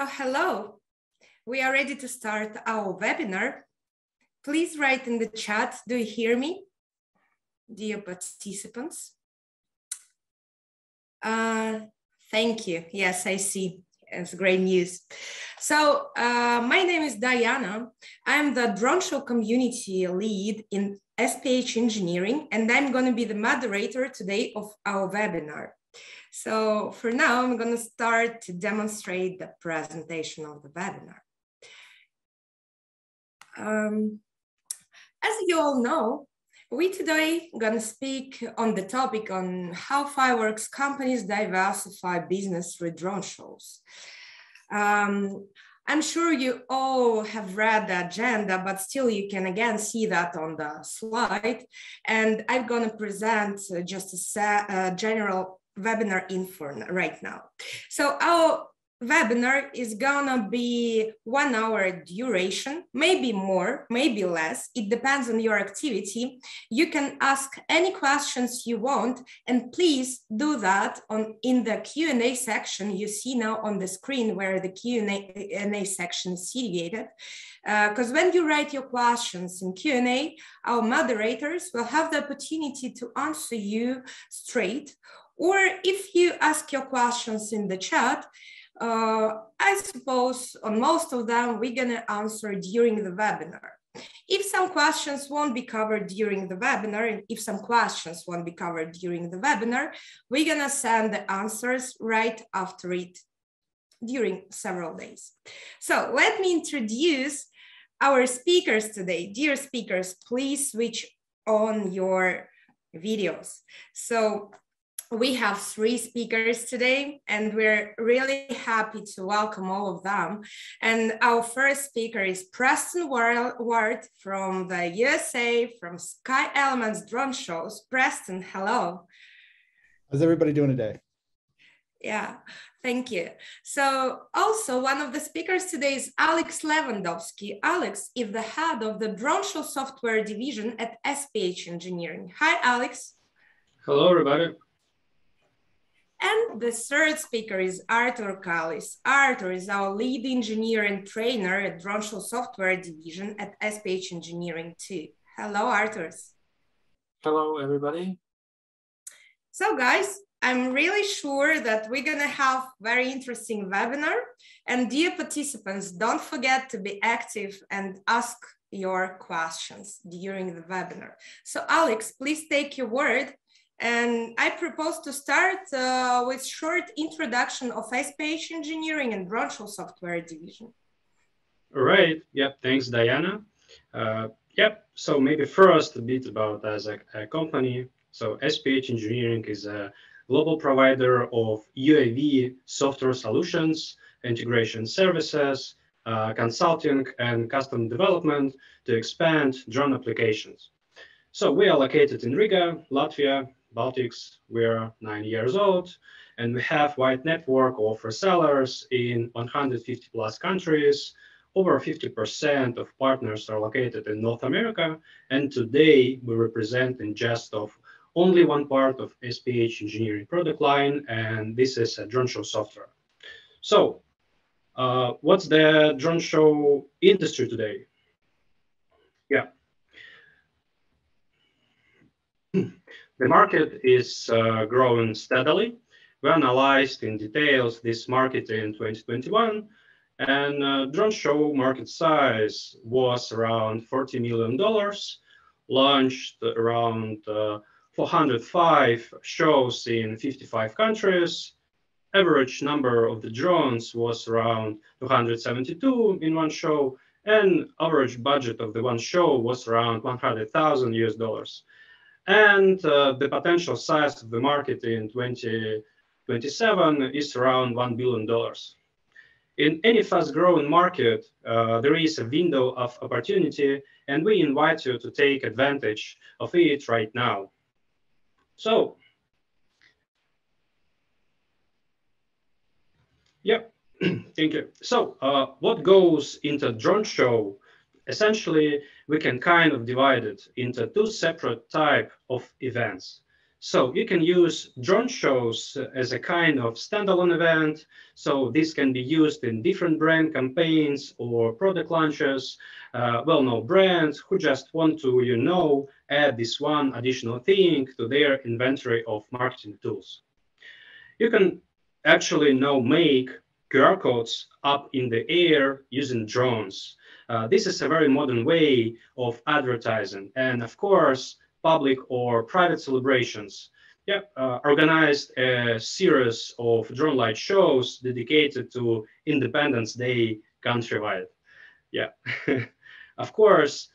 Hello, we are ready to start our webinar. Please write in the chat, do you hear me, dear participants? Thank you. Yes, I see. It's great news. So my name is Diana. I'm the drone show community lead in SPH Engineering, and I'm going to be the moderator today of our webinar. So for now, I'm going to start to demonstrate the presentation of the webinar. As you all know, we today going to speak on the topic on how fireworks companies diversify business through drone shows. I'm sure you all have read the agenda, but still you can again see that on the slide. And I'm going to present just a general webinar info right now. So our webinar is gonna be 1 hour duration, maybe more, maybe less. It depends on your activity. You can ask any questions you want, and please do that in the Q&A section you see now on the screen where the Q&A section is situated. Because when you write your questions in Q&A, our moderators will have the opportunity to answer you straight. Or if you ask your questions in the chat, I suppose on most of them, we're going to answer during the webinar. If some questions won't be covered during the webinar, and if some questions won't be covered during the webinar, we're going to send the answers right after it during several days. So let me introduce our speakers today. Dear speakers, please switch on your videos. So we have 3 speakers today, and we're really happy to welcome all of them. And our first speaker is Preston Ward from the USA, from Sky Elements Drone Shows. Preston, hello. How's everybody doing today? Yeah, thank you. So also one of the speakers today is Alex Lewandowski. Alex is the head of the Drone Show Software Division at SPH Engineering. Hi, Alex. Hello, everybody. And the third speaker is Artur Kallis. Artur is our lead engineer and trainer at Drone Show Software Division at SPH Engineering too. Hello, Artur. Hello, everybody. So guys, I'm really sure that we're gonna have very interesting webinar. And dear participants, don't forget to be active and ask your questions during the webinar. So Alex, please take your word. And I propose to start with short introduction of SPH Engineering and Drone Show Software Division. All right. Yep. Thanks, Diana. So maybe first a bit about us as a company. So SPH Engineering is a global provider of UAV software solutions, integration services, consulting, and custom development to expand drone applications. So we are located in Riga, Latvia, Baltics. We're 9 years old, and we have a wide network of resellers in 150 plus countries. Over 50% of partners are located in North America, and today we represent in just of only one part of SPH Engineering product line, and this is a drone show software. So what's the drone show industry today? Yeah. The market is growing steadily. We analyzed in details this market in 2021, and drone show market size was around $40 million, launched around 405 shows in 55 countries. Average number of the drones was around 272 in one show, and average budget of the one show was around $100,000 US. And the potential size of the market in 2027 is around $1 billion. In any fast-growing market, there is a window of opportunity, and we invite you to take advantage of it right now. So, yeah, thank you. So, what goes into drone show? Essentially, we can kind of divide it into 2 separate types of events. So you can use drone shows as a kind of standalone event. So this can be used in different brand campaigns or product launches, well-known brands who just want to, add this one additional thing to their inventory of marketing tools. You can actually now make QR codes up in the air using drones. This is a very modern way of advertising. And of course, public or private celebrations. Organized a series of drone light shows dedicated to Independence Day countrywide. Yeah. Of course,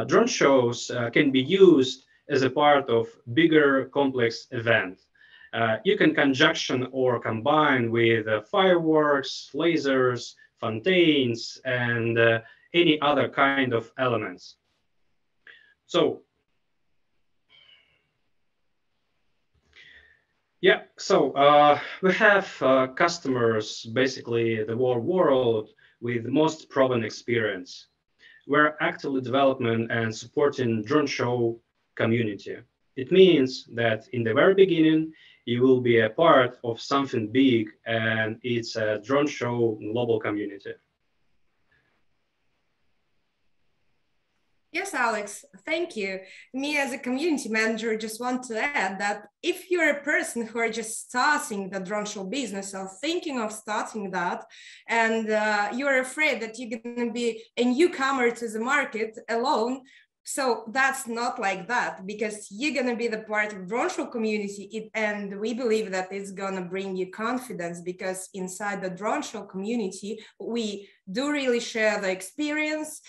drone shows can be used as a part of bigger complex event. You can conjunction or combine with fireworks, lasers, fountains, and any other kind of elements. So, we have customers, basically the whole world, with the most proven experience. We're actively developing and supporting drone show community. It means that in the very beginning, you will be a part of something big, and it's a drone show global community. Yes, Alex, thank you. Me as a community manager just want to add that if you're a person who are just starting the drone show business or thinking of starting that, and you're afraid that you're going to be a newcomer to the market alone, so that's not like that, because you're going to be the part of drone show community, and we believe that it's going to bring you confidence, because inside the drone show community, we do really share the experience.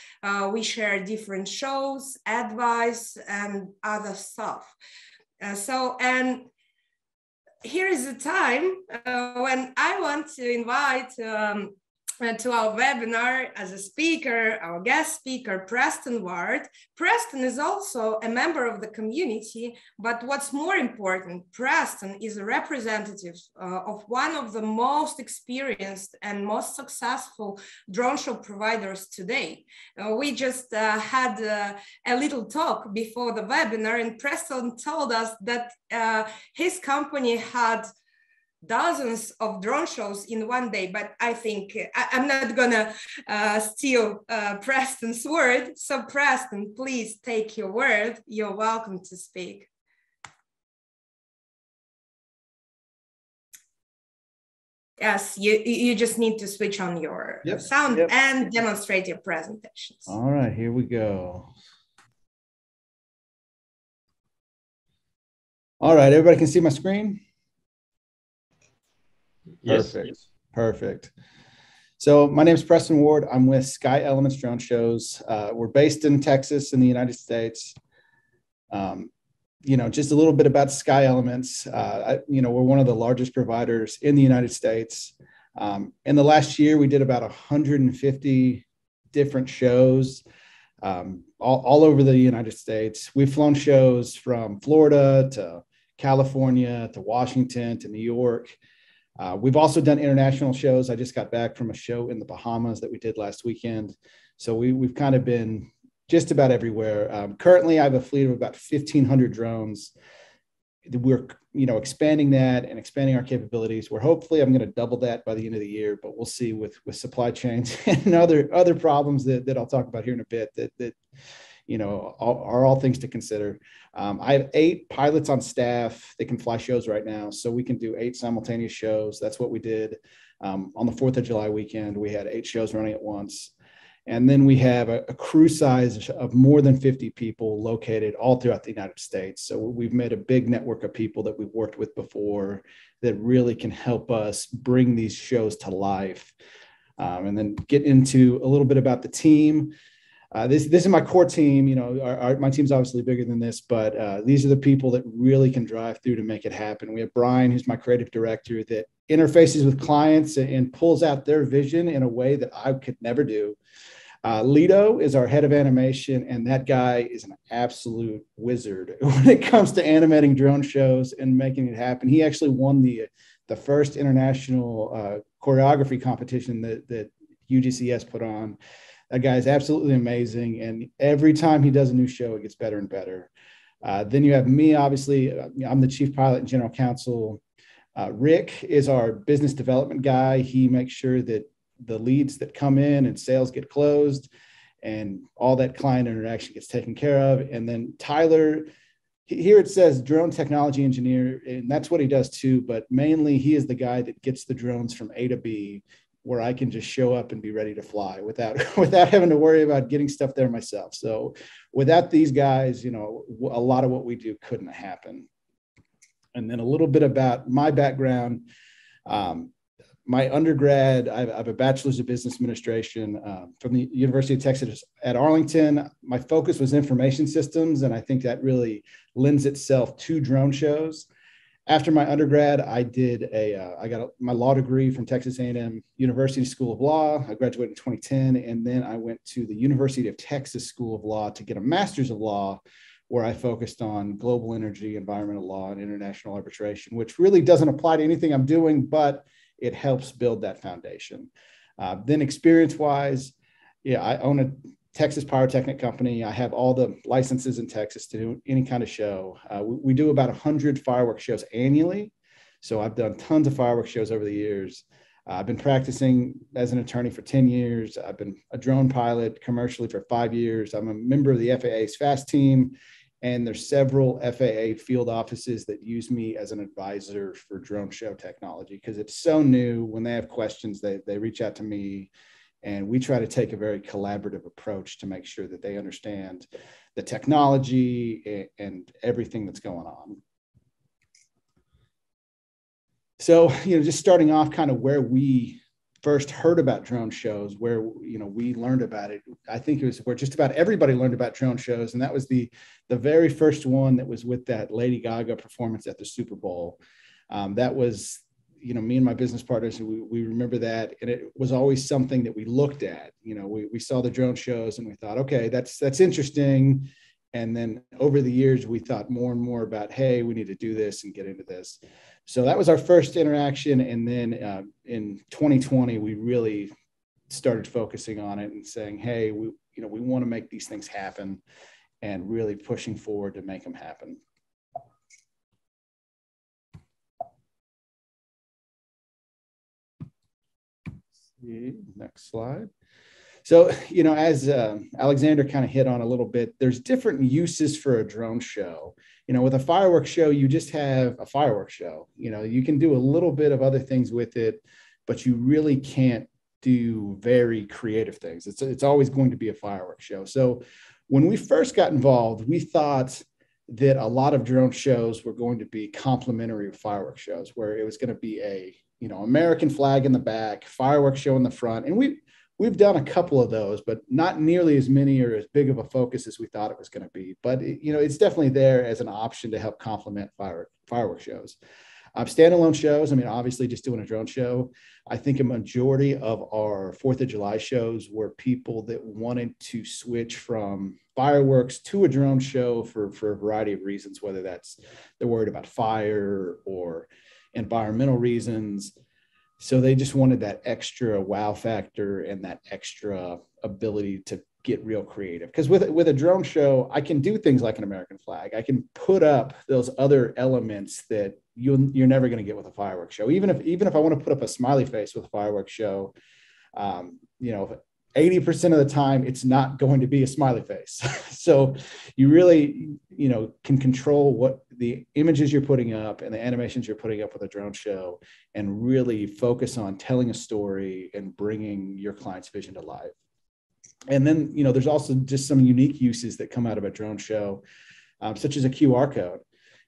We share different shows, advice, and other stuff. And here is the time when I want to invite to our webinar as a speaker, our guest speaker, Preston Ward. Preston is also a member of the community, but what's more important, Preston is a representative of one of the most experienced and most successful drone show providers today. We just had a little talk before the webinar, and Preston told us that his company had dozens of drone shows in one day, but I think I'm not gonna steal Preston's word. So Preston, please take your word. You're welcome to speak. Yes, you just need to switch on your sound and demonstrate your presentations. All right, here we go. All right, everybody can see my screen? Yes. Perfect. Perfect. So my name is Preston Ward. I'm with Sky Elements Drone Shows. We're based in Texas in the United States. Just a little bit about Sky Elements. We're one of the largest providers in the United States. In the last year, we did about 150 different shows all over the United States. We've flown shows from Florida to California to Washington to New York. We've also done international shows. I just got back from a show in the Bahamas that we did last weekend. So we've kind of been just about everywhere. Currently, I have a fleet of about 1,500 drones. We're expanding that and expanding our capabilities. I'm going to double that by the end of the year, but we'll see with supply chains and other problems that I'll talk about here in a bit that are all things to consider. I have 8 pilots on staff that can fly shows right now. So we can do 8 simultaneous shows. That's what we did on the 4th of July weekend. We had 8 shows running at once. And then we have a crew size of more than 50 people located all throughout the United States. So we've made a big network of people that we've worked with before that really can help us bring these shows to life. And then get into a little bit about the team. This is my core team. My team's obviously bigger than this, but these are the people that really can drive through to make it happen. We have Brian, who's my creative director, that interfaces with clients and pulls out their vision in a way that I could never do. Lido is our head of animation, and that guy is an absolute wizard when it comes to animating drone shows and making it happen. He actually won the first international choreography competition that UGCS put on. That guy is absolutely amazing, and every time he does a new show, it gets better and better. Then you have me, obviously. I'm the chief pilot and general counsel. Rick is our business development guy. He makes sure that the leads that come in and sales get closed and all that client interaction gets taken care of. And then Tyler, here it says drone technology engineer, and that's what he does too. But mainly he is the guy that gets the drones from A to B, where I can just show up and be ready to fly without having to worry about getting stuff there myself. So without these guys, a lot of what we do couldn't happen. And then a little bit about my background. My undergrad, I have a bachelor's of business administration from the University of Texas at Arlington. My focus was information systems, and I think that really lends itself to drone shows. After my undergrad, I got my law degree from Texas A&M University School of Law. I graduated in 2010, and then I went to the University of Texas School of Law to get a master's of law, where I focused on global energy, environmental law, and international arbitration, which really doesn't apply to anything I'm doing, but it helps build that foundation. Then experience-wise, I own a Texas pyrotechnic company. I have all the licenses in Texas to do any kind of show. We do about 100 fireworks shows annually. So I've done tons of fireworks shows over the years. I've been practicing as an attorney for 10 years. I've been a drone pilot commercially for 5 years. I'm a member of the FAA's FAST team. And there's several FAA field offices that use me as an advisor for drone show technology because it's so new. When they have questions, they reach out to me, and we try to take a very collaborative approach to make sure that they understand the technology and everything that's going on. So, just starting off kind of where we first heard about drone shows, where we learned about it. I think it was where just about everybody learned about drone shows, and that was the very first one that was with that Lady Gaga performance at the Super Bowl. That was, me and my business partners, we remember that, and it was always something that we looked at. We saw the drone shows and we thought, okay, that's interesting. And then over the years, we thought more and more about, hey, we need to do this and get into this. So that was our first interaction. And then in 2020, we really started focusing on it and saying, hey, we want to make these things happen, and really pushing forward to make them happen. Next slide. So, as Alexander kind of hit on a little bit, there's different uses for a drone show. With a fireworks show, you just have a fireworks show. You can do a little bit of other things with it, but you really can't do very creative things. It's always going to be a fireworks show. So when we first got involved, we thought that a lot of drone shows were going to be complementary of fireworks shows, where it was going to be a American flag in the back, fireworks show in the front. And we've done a couple of those, but not nearly as many or as big of a focus as we thought it was going to be. But it's definitely there as an option to help complement fireworks shows. Standalone shows, obviously just doing a drone show. I think a majority of our 4th of July shows were people that wanted to switch from fireworks to a drone show for a variety of reasons, whether that's they're worried about fire or environmental reasons. So they just wanted that extra wow factor and that extra ability to get real creative. Because with a drone show, I can do things like an American flag. I can put up those other elements that you're never going to get with a fireworks show. Even if I want to put up a smiley face with a fireworks show, 80% of the time, it's not going to be a smiley face. So you really, can control what the images you're putting up and the animations you're putting up with a drone show, and really focus on telling a story and bringing your client's vision to life. And then, there's also just some unique uses that come out of a drone show, such as a QR code.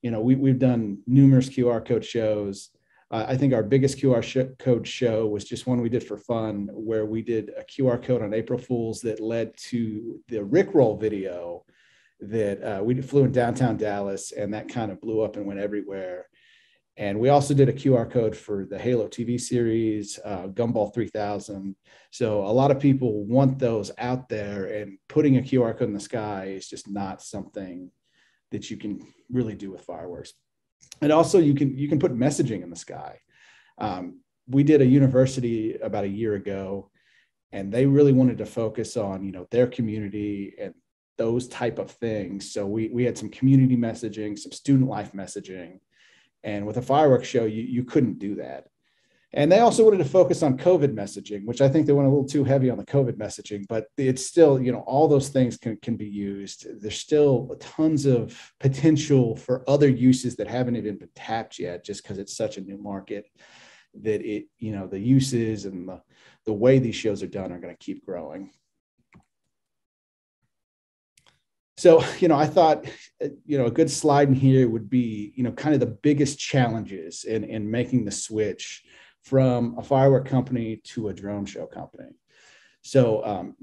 We've done numerous QR code shows. I think our biggest QR code show was just one we did for fun, where we did a QR code on April Fools that led to the Rickroll video that we flew in downtown Dallas, and that kind of blew up and went everywhere. And we also did a QR code for the Halo TV series, Gumball 3000. So a lot of people want those out there, and putting a QR code in the sky is just not something that you can really do with fireworks. And also you can put messaging in the sky. We did a university about a year ago, and they really wanted to focus on, their community and those type of things. So we had some community messaging, some student life messaging. And with a fireworks show, you couldn't do that. And they also wanted to focus on COVID messaging, which I think they went a little too heavy on the COVID messaging, but it's still, all those things can be used. There's still tons of potential for other uses that haven't even been tapped yet, just because it's such a new market that the uses and the way these shows are done are going to keep growing. So, I thought, a good slide in here would be, kind of the biggest challenges in making the switch from a firework company to a drone show company. So,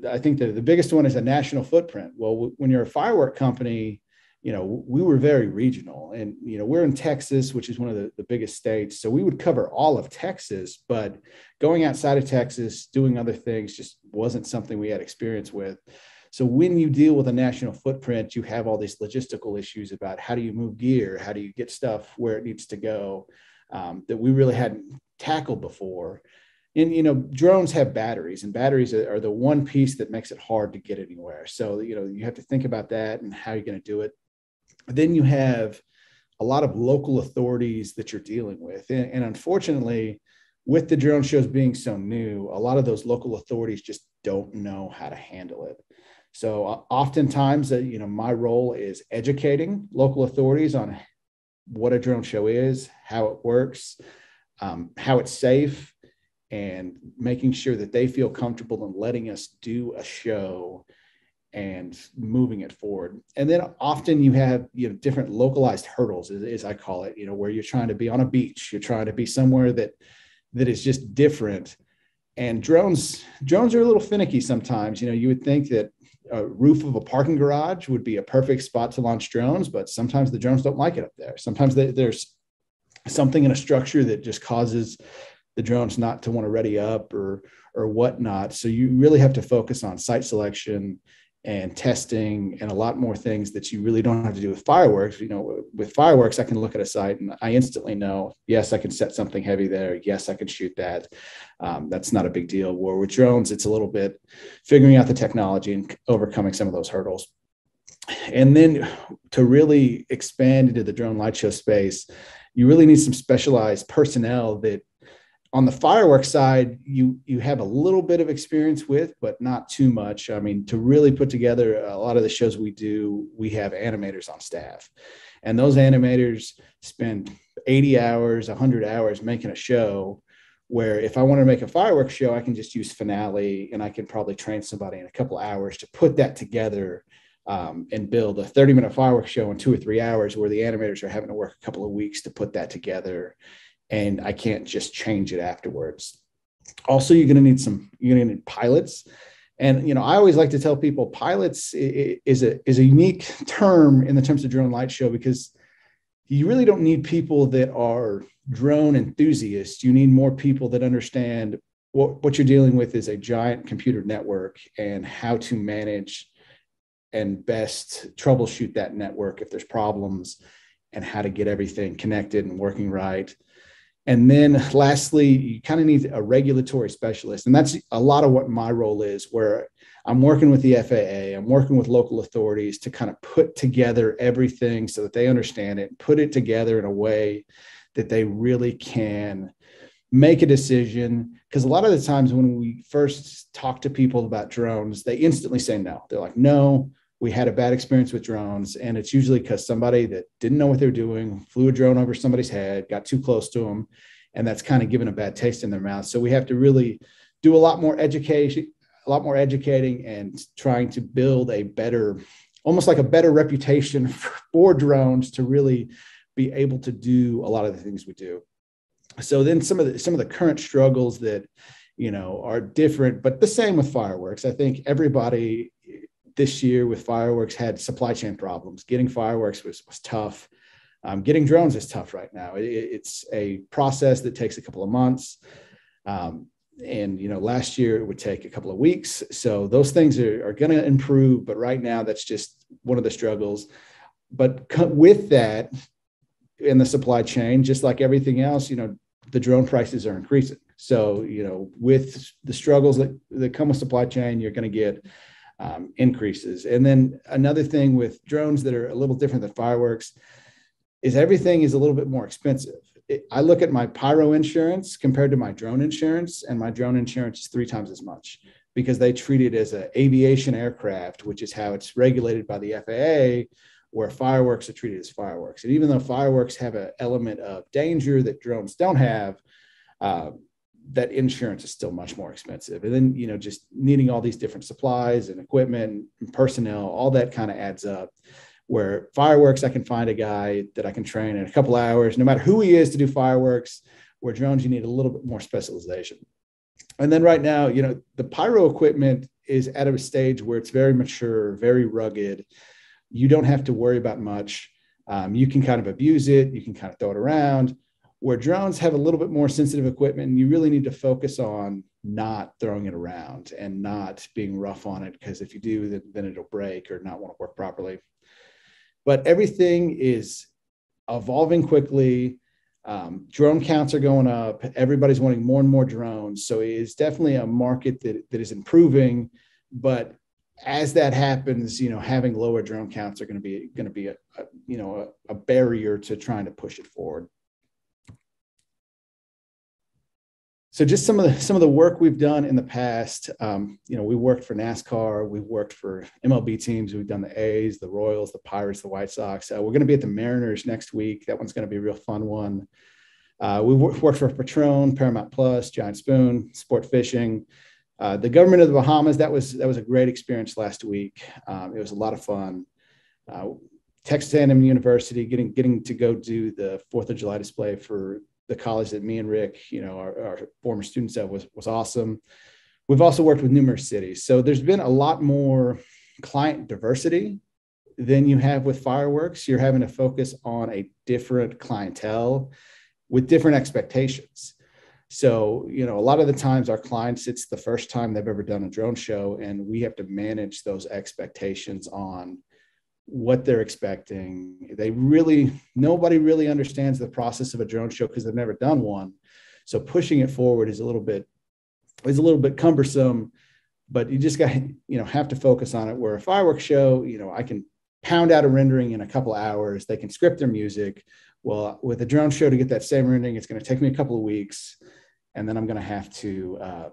I think the biggest one is a national footprint. Well, when you're a firework company, we were very regional, and, we're in Texas, which is one of the biggest states. So we would cover all of Texas, but going outside of Texas, doing other things just wasn't something we had experience with. So when you deal with a national footprint, you have all these logistical issues about how do you move gear? How do you get stuff where it needs to go, that we really hadn't tackled before. And, drones have batteries, and batteries are the one piece that makes it hard to get anywhere. So, you have to think about that and how you're going to do it. Then you have a lot of local authorities that you're dealing with. And unfortunately, with the drone shows being so new, a lot of those local authorities just don't know how to handle it. So oftentimes, my role is educating local authorities on what a drone show is, how it works, how it's safe, and making sure that they feel comfortable in letting us do a show and moving it forward. And then often you have, different localized hurdles, as I call it, where you're trying to be on a beach, you're trying to be somewhere that is just different. And drones are a little finicky sometimes. You would think that a roof of a parking garage would be a perfect spot to launch drones, but sometimes the drones don't like it up there. Sometimes there's something in a structure that just causes the drones not to want to ready up or whatnot. So you really have to focus on site selection and testing and a lot more things that you really don't have to do with fireworks. With fireworks, I can look at a site and I instantly know, yes, I can set something heavy there. Yes, I can shoot that. That's not a big deal. Where with drones, it's a little bit figuring out the technology and overcoming some of those hurdles. And then to really expand into the drone light show space, you really need some specialized personnel that on the fireworks side, you have a little bit of experience with, but not too much. I mean, to really put together a lot of the shows we do, we have animators on staff. And those animators spend 80 hours, 100 hours making a show, where if I want to make a fireworks show, I can just use Finale, and I can probably train somebody in a couple of hours to put that together and build a 30-minute fireworks show in 2 or 3 hours, where the animators are having to work a couple of weeks to put that together. And I can't just change it afterwards. Also, you're going to need pilots. And, I always like to tell people pilots is a unique term in the terms of drone light show, because you really don't need people that are drone enthusiasts. You need more people that understand what you're dealing with is a giant computer network, and how to manage and best troubleshoot that network if there's problems, and how to get everything connected and working right. And then lastly, you kind of need a regulatory specialist. And that's a lot of what my role is, where I'm working with the FAA, I'm working with local authorities to kind of put together everything so that they understand it, put it together in a way that they really can make a decision. Because a lot of the times when we first talk to people about drones, they instantly say no. They're like, no, we had a bad experience with drones. And it's usually because somebody that didn't know what they're doing flew a drone over somebody's head, got too close to them, and that's kind of given a bad taste in their mouth. So we have to really do a lot more educating and trying to build a better, almost like a better reputation for drones to really be able to do a lot of the things we do. So then some of the current struggles that, are different, but the same with fireworks. I think everybody this year with fireworks had supply chain problems. Getting fireworks was tough. Getting drones is tough right now. It's a process that takes a couple of months. And last year it would take a couple of weeks. So those things are going to improve, but right now that's just one of the struggles. But with that, in the supply chain, just like everything else, the drone prices are increasing. So, with the struggles that come with supply chain, you're going to get increases. And then another thing with drones that are a little different than fireworks is everything is a little bit more expensive. I look at my pyro insurance compared to my drone insurance, and my drone insurance is 3 times as much because they treat it as an aviation aircraft, which is how it's regulated by the FAA, where fireworks are treated as fireworks. And even though fireworks have an element of danger that drones don't have, that insurance is still much more expensive. And then, just needing all these different supplies and equipment and personnel, all that kind of adds up. Where fireworks, I can find a guy that I can train in a couple hours, no matter who he is, to do fireworks. Where drones, you need a little bit more specialization. And then right now, the pyro equipment is at a stage where it's very mature, very rugged. You don't have to worry about much. You can kind of abuse it. You can kind of throw it around. Where drones have a little bit more sensitive equipment, and you really need to focus on not throwing it around and not being rough on it, because if you do, then it'll break or not want to work properly. But everything is evolving quickly. Drone counts are going up. Everybody's wanting more and more drones. So it is definitely a market that is improving. But as that happens, having lower drone counts are going to be a barrier to trying to push it forward. So just some of the work we've done in the past, we worked for NASCAR, we've worked for MLB teams, we've done the A's, the Royals, the Pirates, the White Sox. We're going to be at the Mariners next week. That one's going to be a real fun one. We worked for Patron, Paramount Plus, Giant Spoon, Sport Fishing. The government of the Bahamas, that was a great experience last week. It was a lot of fun. Texas A&M University, getting to go do the 4th of July display for the college that me and Rick, our former students of, was awesome. We've also worked with numerous cities. So there's been a lot more client diversity than you have with fireworks. You're having to focus on a different clientele with different expectations. So, a lot of the times our clients, it's the first time they've ever done a drone show, and we have to manage those expectations on what they're expecting. Nobody really understands the process of a drone show because they've never done one. So pushing it forward is a little bit cumbersome, but you just have to focus on it. Where a fireworks show, I can pound out a rendering in a couple of hours. They can script their music. Well, with a drone show, to get that same rendering, it's going to take me a couple of weeks, and then I'm going to have to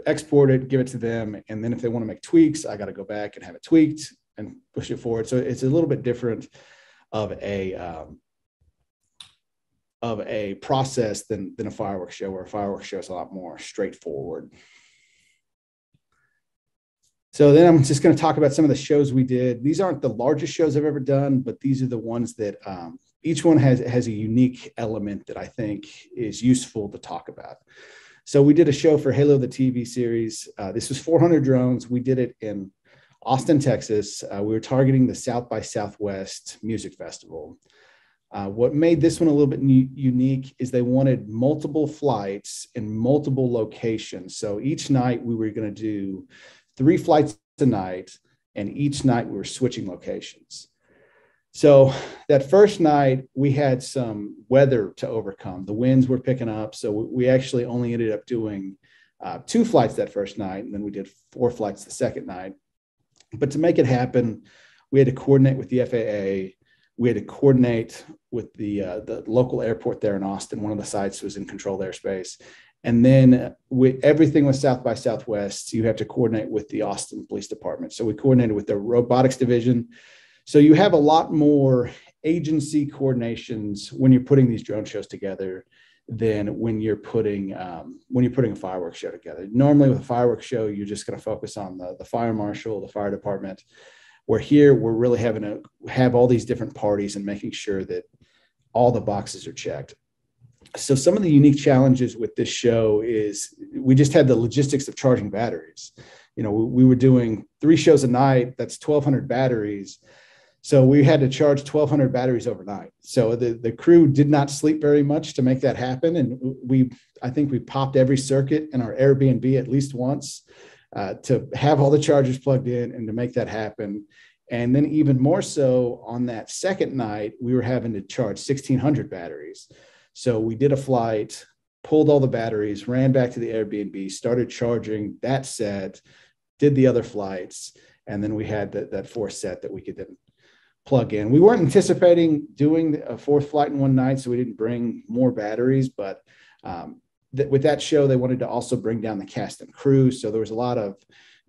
export it, give it to them, and then if they want to make tweaks, I got to go back and have it tweaked and push it forward. So it's a little bit different of a process than a fireworks show, where a fireworks show is a lot more straightforward. So then I'm just going to talk about some of the shows we did. These aren't the largest shows I've ever done, but these are the ones that each one has a unique element that I think is useful to talk about. So we did a show for Halo, the TV series. This was 400 drones. We did it in Austin, Texas. We were targeting the South by Southwest Music Festival. What made this one a little bit unique is they wanted multiple flights in multiple locations. So each night we were going to do 3 flights a night, and each night we were switching locations. So that first night we had some weather to overcome. The winds were picking up. So we actually only ended up doing 2 flights that first night, and then we did 4 flights the second night. But to make it happen, we had to coordinate with the FAA. We had to coordinate with the local airport there in Austin. One of the sites was in controlled airspace. And then everything with South by Southwest, you have to coordinate with the Austin Police Department. So we coordinated with the robotics division. So you have a lot more agency coordinations when you're putting these drone shows together than when you're putting a fireworks show together. Normally with a fireworks show, you're just going to focus on the fire marshal, the fire department. Where here, we're really having to have all these different parties and making sure that all the boxes are checked. So some of the unique challenges with this show is we just had the logistics of charging batteries. We were doing 3 shows a night. That's 1,200 batteries. So we had to charge 1,200 batteries overnight. So the crew did not sleep very much to make that happen. And I think we popped every circuit in our Airbnb at least once to have all the chargers plugged in and to make that happen. And then even more so on that second night, we were having to charge 1,600 batteries. So we did a flight, pulled all the batteries, ran back to the Airbnb, started charging that set, did the other flights, and then we had that fourth set that we could then plug in. We weren't anticipating doing a fourth flight in one night, so we didn't bring more batteries, but with that show, they wanted to also bring down the cast and crew. So there was a lot of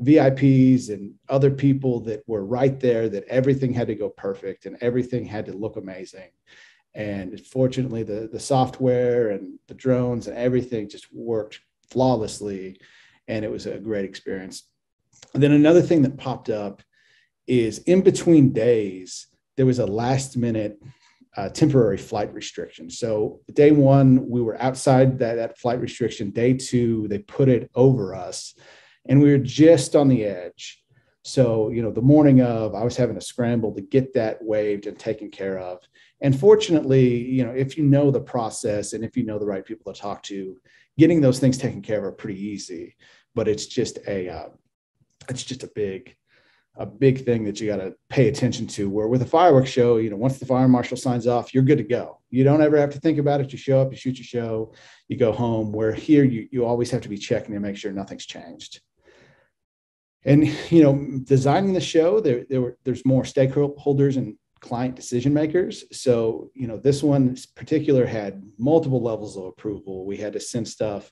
VIPs and other people that were right there, that everything had to go perfect and everything had to look amazing. And fortunately, the software and the drones and everything just worked flawlessly, and it was a great experience. And then another thing that popped up is in between days, there was a last minute temporary flight restriction. So day one, we were outside that flight restriction. Day two, they put it over us, and we were just on the edge. So, the morning of, I was having to scramble to get that waived and taken care of. And fortunately, if you know the process and if you know the right people to talk to, getting those things taken care of are pretty easy. But it's just a big thing that you got to pay attention to, where with a fireworks show, once the fire marshal signs off, you're good to go. You don't ever have to think about it. You show up, you shoot your show, you go home, where here you always have to be checking to make sure nothing's changed. And, designing the show, there's more stakeholders and client decision makers. So, this one in particular had multiple levels of approval. We had to send stuff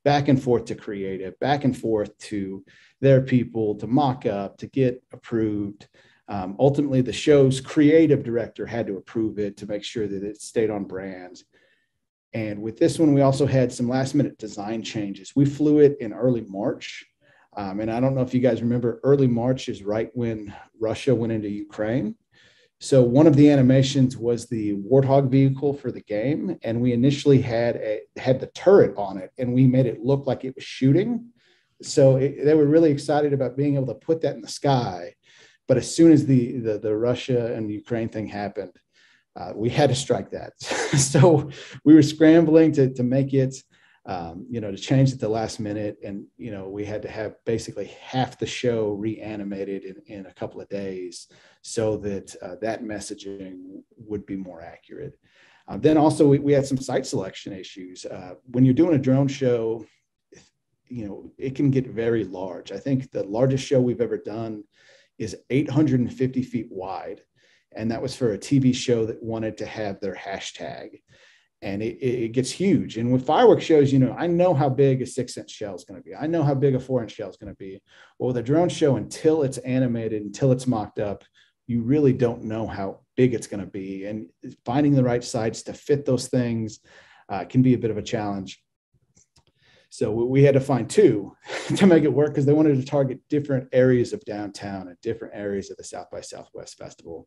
back and forth to creative, back and forth to their people, to mock up, to get approved. Ultimately, the show's creative director had to approve it to make sure that it stayed on brand. And with this one, we also had some last minute design changes. We flew it in early March. And I don't know if you guys remember, early March is right when Russia went into Ukraine. So one of the animations was the Warthog vehicle for the game. And we initially had the turret on it, and we made it look like it was shooting. So they were really excited about being able to put that in the sky. But as soon as the Russia and Ukraine thing happened, we had to strike that. So we were scrambling to make it, to change at the last minute. And, we had to have basically half the show reanimated in a couple of days so that that messaging would be more accurate. Then also we had some site selection issues. When you're doing a drone show, it can get very large. I think the largest show we've ever done is 850 feet wide. And that was for a TV show that wanted to have their hashtag. And it gets huge. And with fireworks shows, I know how big a 6-inch shell is going to be. I know how big a 4-inch shell is going to be. Well, with a drone show, until it's animated, until it's mocked up, you really don't know how big it's going to be. And finding the right sites to fit those things can be a bit of a challenge. So we had to find two to make it work, because they wanted to target different areas of downtown and different areas of the South by Southwest Festival.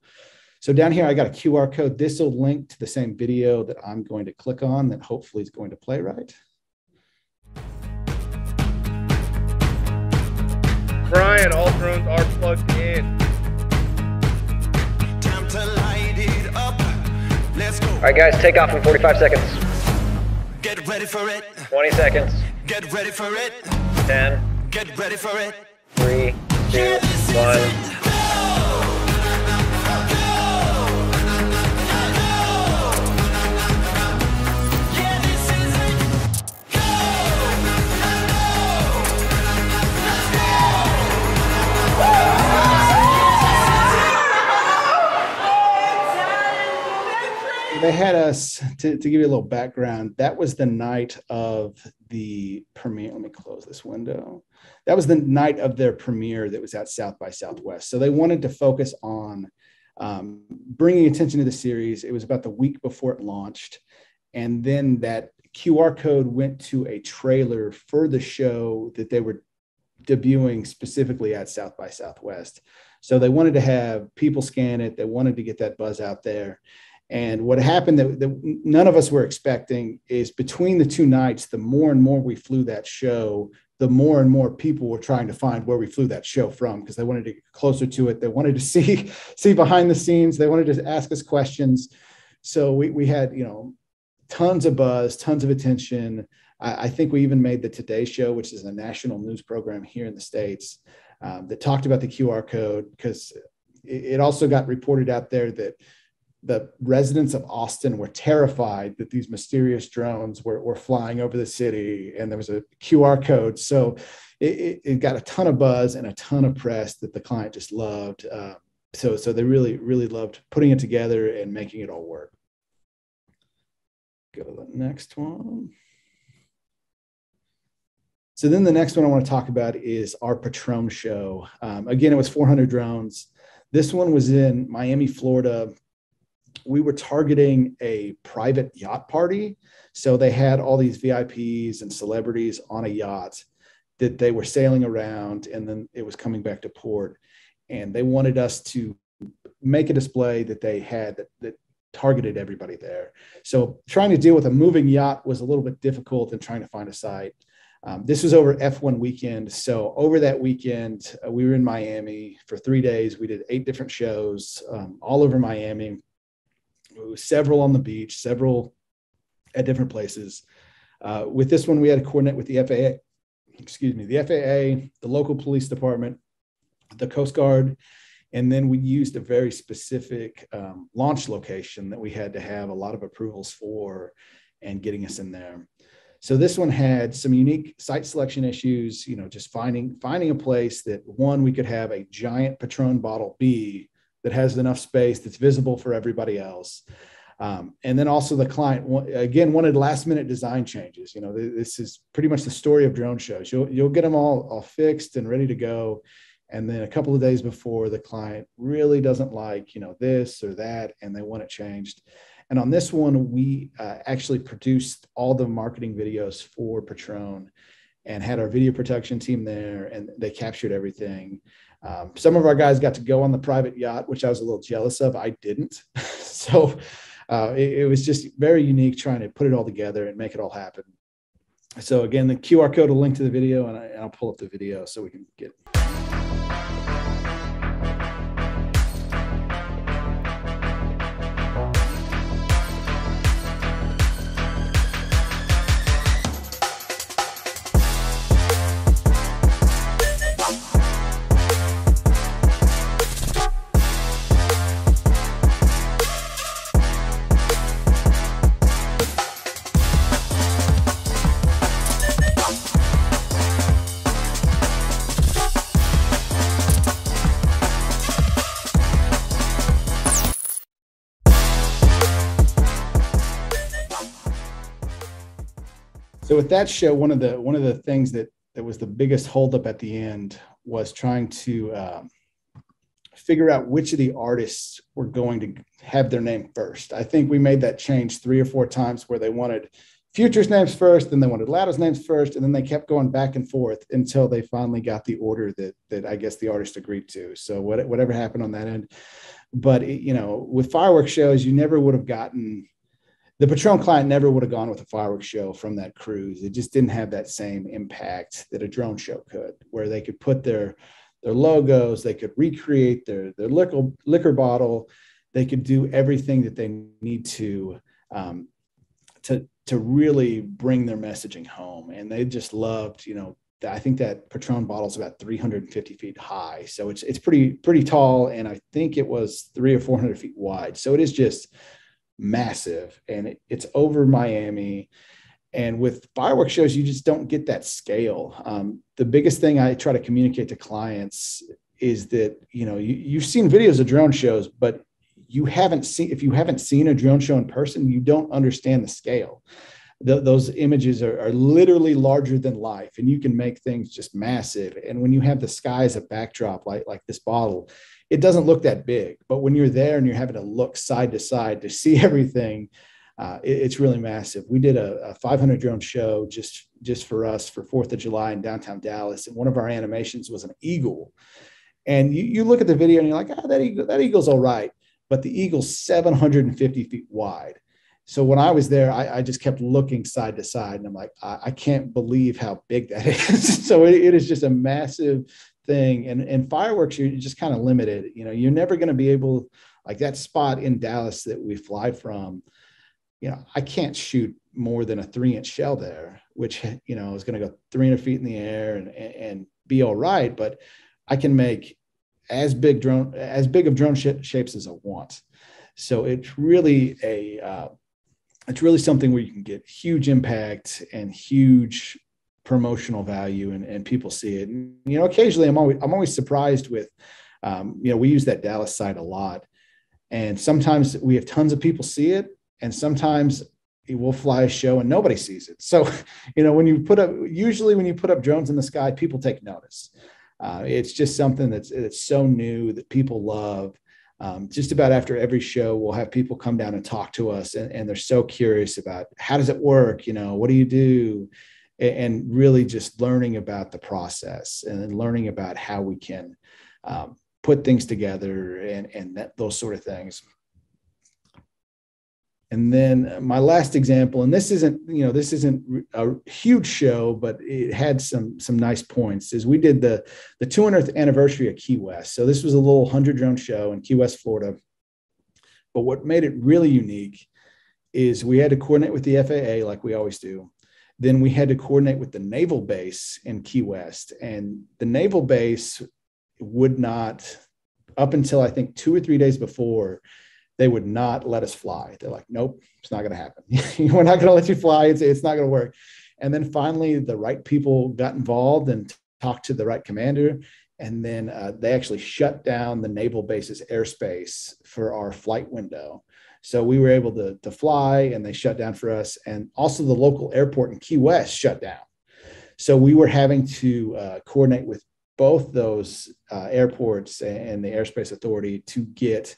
So down here, I got a QR code. This will link to the same video that I'm going to click on that hopefully is going to play right. Brian, all drones are plugged in. Time to light it up. Let's go. All right, guys, take off in 45 seconds. Get ready for it. 20 seconds. Get ready for it. 10. Get ready for it. 3, 2, 1. They had us, to give you a little background, that was the night of the premiere. Let me close this window. That was the night of their premiere that was at South by Southwest. So they wanted to focus on bringing attention to the series. It was about the week before it launched. And then that QR code went to a trailer for the show that they were debuting specifically at South by Southwest. So they wanted to have people scan it. They wanted to get that buzz out there. And what happened that none of us were expecting is, between the two nights, the more and more we flew that show, the more and more people were trying to find where we flew that show from, because they wanted to get closer to it. They wanted to see behind the scenes. They wanted to ask us questions. So we had, tons of buzz, tons of attention. I think we even made the Today Show, which is a national news program here in the States, that talked about the QR code, because it also got reported out there that the residents of Austin were terrified that these mysterious drones were flying over the city, and there was a QR code. So it got a ton of buzz and a ton of press that the client just loved. So they really, really loved putting it together and making it all work. Go to the next one. So then the next one I want to talk about is our Patron show. Again, it was 400 drones. This one was in Miami, Florida. We were targeting a private yacht party. So they had all these VIPs and celebrities on a yacht that they were sailing around, and then it was coming back to port. And they wanted us to make a display that they had that targeted everybody there. So trying to deal with a moving yacht was a little bit difficult than trying to find a site. This was over F1 weekend. So over that weekend, we were in Miami for 3 days. We did 8 different shows all over Miami. Several on the beach, several at different places. With this one, we had to coordinate with the FAA, the local police department, the Coast Guard, and then we used a very specific launch location that we had to have a lot of approvals for and getting us in there. So this one had some unique site selection issues, just finding a place that, one, we could have a giant Patron bottle be that has enough space that's visible for everybody else. And then also the client, again, wanted last minute design changes. This is pretty much the story of drone shows. You'll get them all fixed and ready to go. And then a couple of days before, the client really doesn't like, this or that, and they want it changed. And on this one, we actually produced all the marketing videos for Patron and had our video production team there, and they captured everything. Some of our guys got to go on the private yacht, which I was a little jealous of. I didn't. So it was just very unique trying to put it all together and make it all happen. So again, the QR code will link to the video, and I'll pull up the video so we can get. So with that show, one of the things that was the biggest holdup at the end was trying to figure out which of the artists were going to have their name first. I think we made that change 3 or 4 times, where they wanted Future's names first, then they wanted Latto's names first, and then they kept going back and forth until they finally got the order that I guess the artist agreed to. So whatever happened on that end. But with fireworks shows, you never would have gotten. The Patron client never would have gone with a fireworks show from that cruise. It just didn't have that same impact that a drone show could, where they could put their logos, they could recreate their liquor bottle, they could do everything that they need to really bring their messaging home. And they just loved, I think that Patron bottle is about 350 feet high, so it's pretty tall, and I think it was 300 or 400 feet wide. So it is just massive, and it's over Miami. And with fireworks shows, you just don't get that scale. The biggest thing I try to communicate to clients is that you've seen videos of drone shows, but if you haven't seen a drone show in person, you don't understand the scale. Those images are literally larger than life, and you can make things just massive. And when you have the sky as a backdrop, like this bottle, it doesn't look that big. But when you're there and you're having to look side to side to see everything, it's really massive. We did a 500 drone show just for us for 4th of July in downtown Dallas, and one of our animations was an eagle. And you look at the video and you're like, that eagle's all right, but the eagle's 750 feet wide. So when I was there, I just kept looking side to side, and I'm like, I can't believe how big that is. So it is just a massive thing. And fireworks, you're just kind of limited. You're never going to be able, like that spot in Dallas that we fly from, I can't shoot more than a 3-inch shell there, which, is going to go 300 feet in the air and be all right. But I can make as big of drone shapes as I want. So it's really it's really something where you can get huge impact and huge promotional value, and people see it. And, occasionally I'm always surprised with, we use that Dallas site a lot, and sometimes we have tons of people see it, and sometimes we'll fly a show and nobody sees it. So, usually when you put up drones in the sky, people take notice. It's just something that's so new that people love. Just about after every show, we'll have people come down and talk to us, and they're so curious about how does it work? What do you do? And really just learning about the process and then learning about how we can put things together and those sort of things. And then my last example, and this isn't a huge show, but it had some nice points, is we did the 200th anniversary of Key West. So this was a little 100 drone show in Key West, Florida. But what made it really unique is we had to coordinate with the FAA like we always do. Then we had to coordinate with the naval base in Key West, and the naval base would not, up until I think 2 or 3 days before, they would not let us fly. They're like, nope, it's not going to happen. We're not going to let you fly. It's not going to work. And then finally, the right people got involved and talked to the right commander. And then they actually shut down the naval base's airspace for our flight window. So we were able to fly, and they shut down for us. And also the local airport in Key West shut down. So we were having to coordinate with both those airports and the airspace authority to get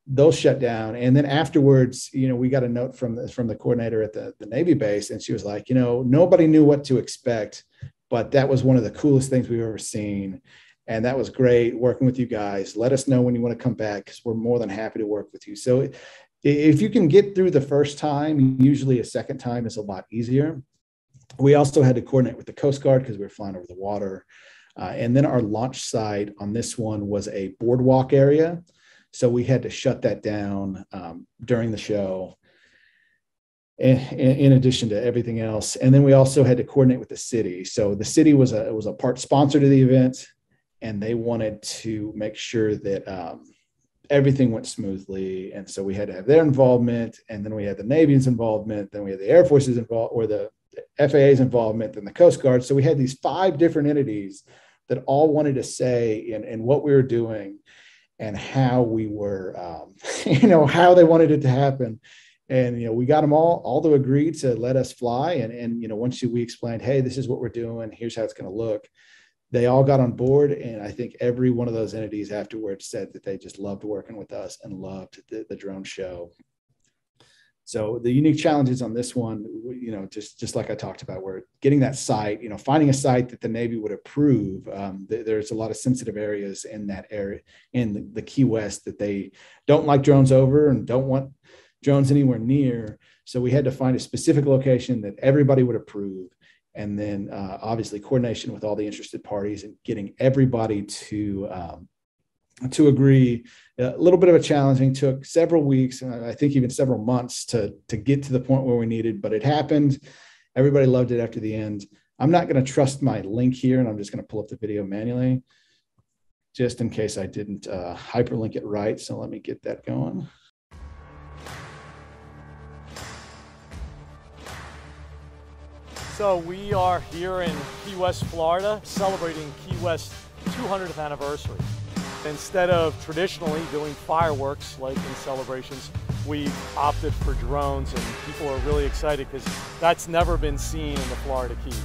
those shut down. And then afterwards, we got a note from the coordinator at the Navy base, and she was like, nobody knew what to expect, but that was one of the coolest things we've ever seen. And that was great working with you guys. Let us know when you want to come back, because we're more than happy to work with you. So if you can get through the first time, usually a second time is a lot easier. We also had to coordinate with the Coast Guard because we were flying over the water. And then our launch site on this one was a boardwalk area. So we had to shut that down during the show, in addition to everything else. And then we also had to coordinate with the city. So the city was a part sponsor to the event, and they wanted to make sure that everything went smoothly. And so we had to have their involvement, and then we had the Navy's involvement, then we had the Air Force's involvement, or the FAA's involvement, then the Coast Guard. So we had these 5 different entities that all wanted to say in what we were doing, and how we were, how they wanted it to happen. And, we got them all to agree to let us fly. And once we explained, hey, this is what we're doing, here's how it's going to look, they all got on board. And I think every one of those entities afterwards said that they just loved working with us and loved the drone show. So the unique challenges on this one, just like I talked about, we're getting that site, finding a site that the Navy would approve. There's a lot of sensitive areas in that area, in the Key West, that they don't like drones over and don't want drones anywhere near. So we had to find a specific location that everybody would approve. And then obviously coordination with all the interested parties and getting everybody to agree. A little bit of a challenging, took several weeks, and I think even several months to get to the point where we needed, but it happened. Everybody loved it after the end. I'm not going to trust my link here, and I'm just going to pull up the video manually just in case I didn't hyperlink it right. So let me get that going. So we are here in Key West, Florida, celebrating Key West's 200th anniversary. Instead of traditionally doing fireworks like in celebrations, we opted for drones, and people are really excited because that's never been seen in the Florida Keys.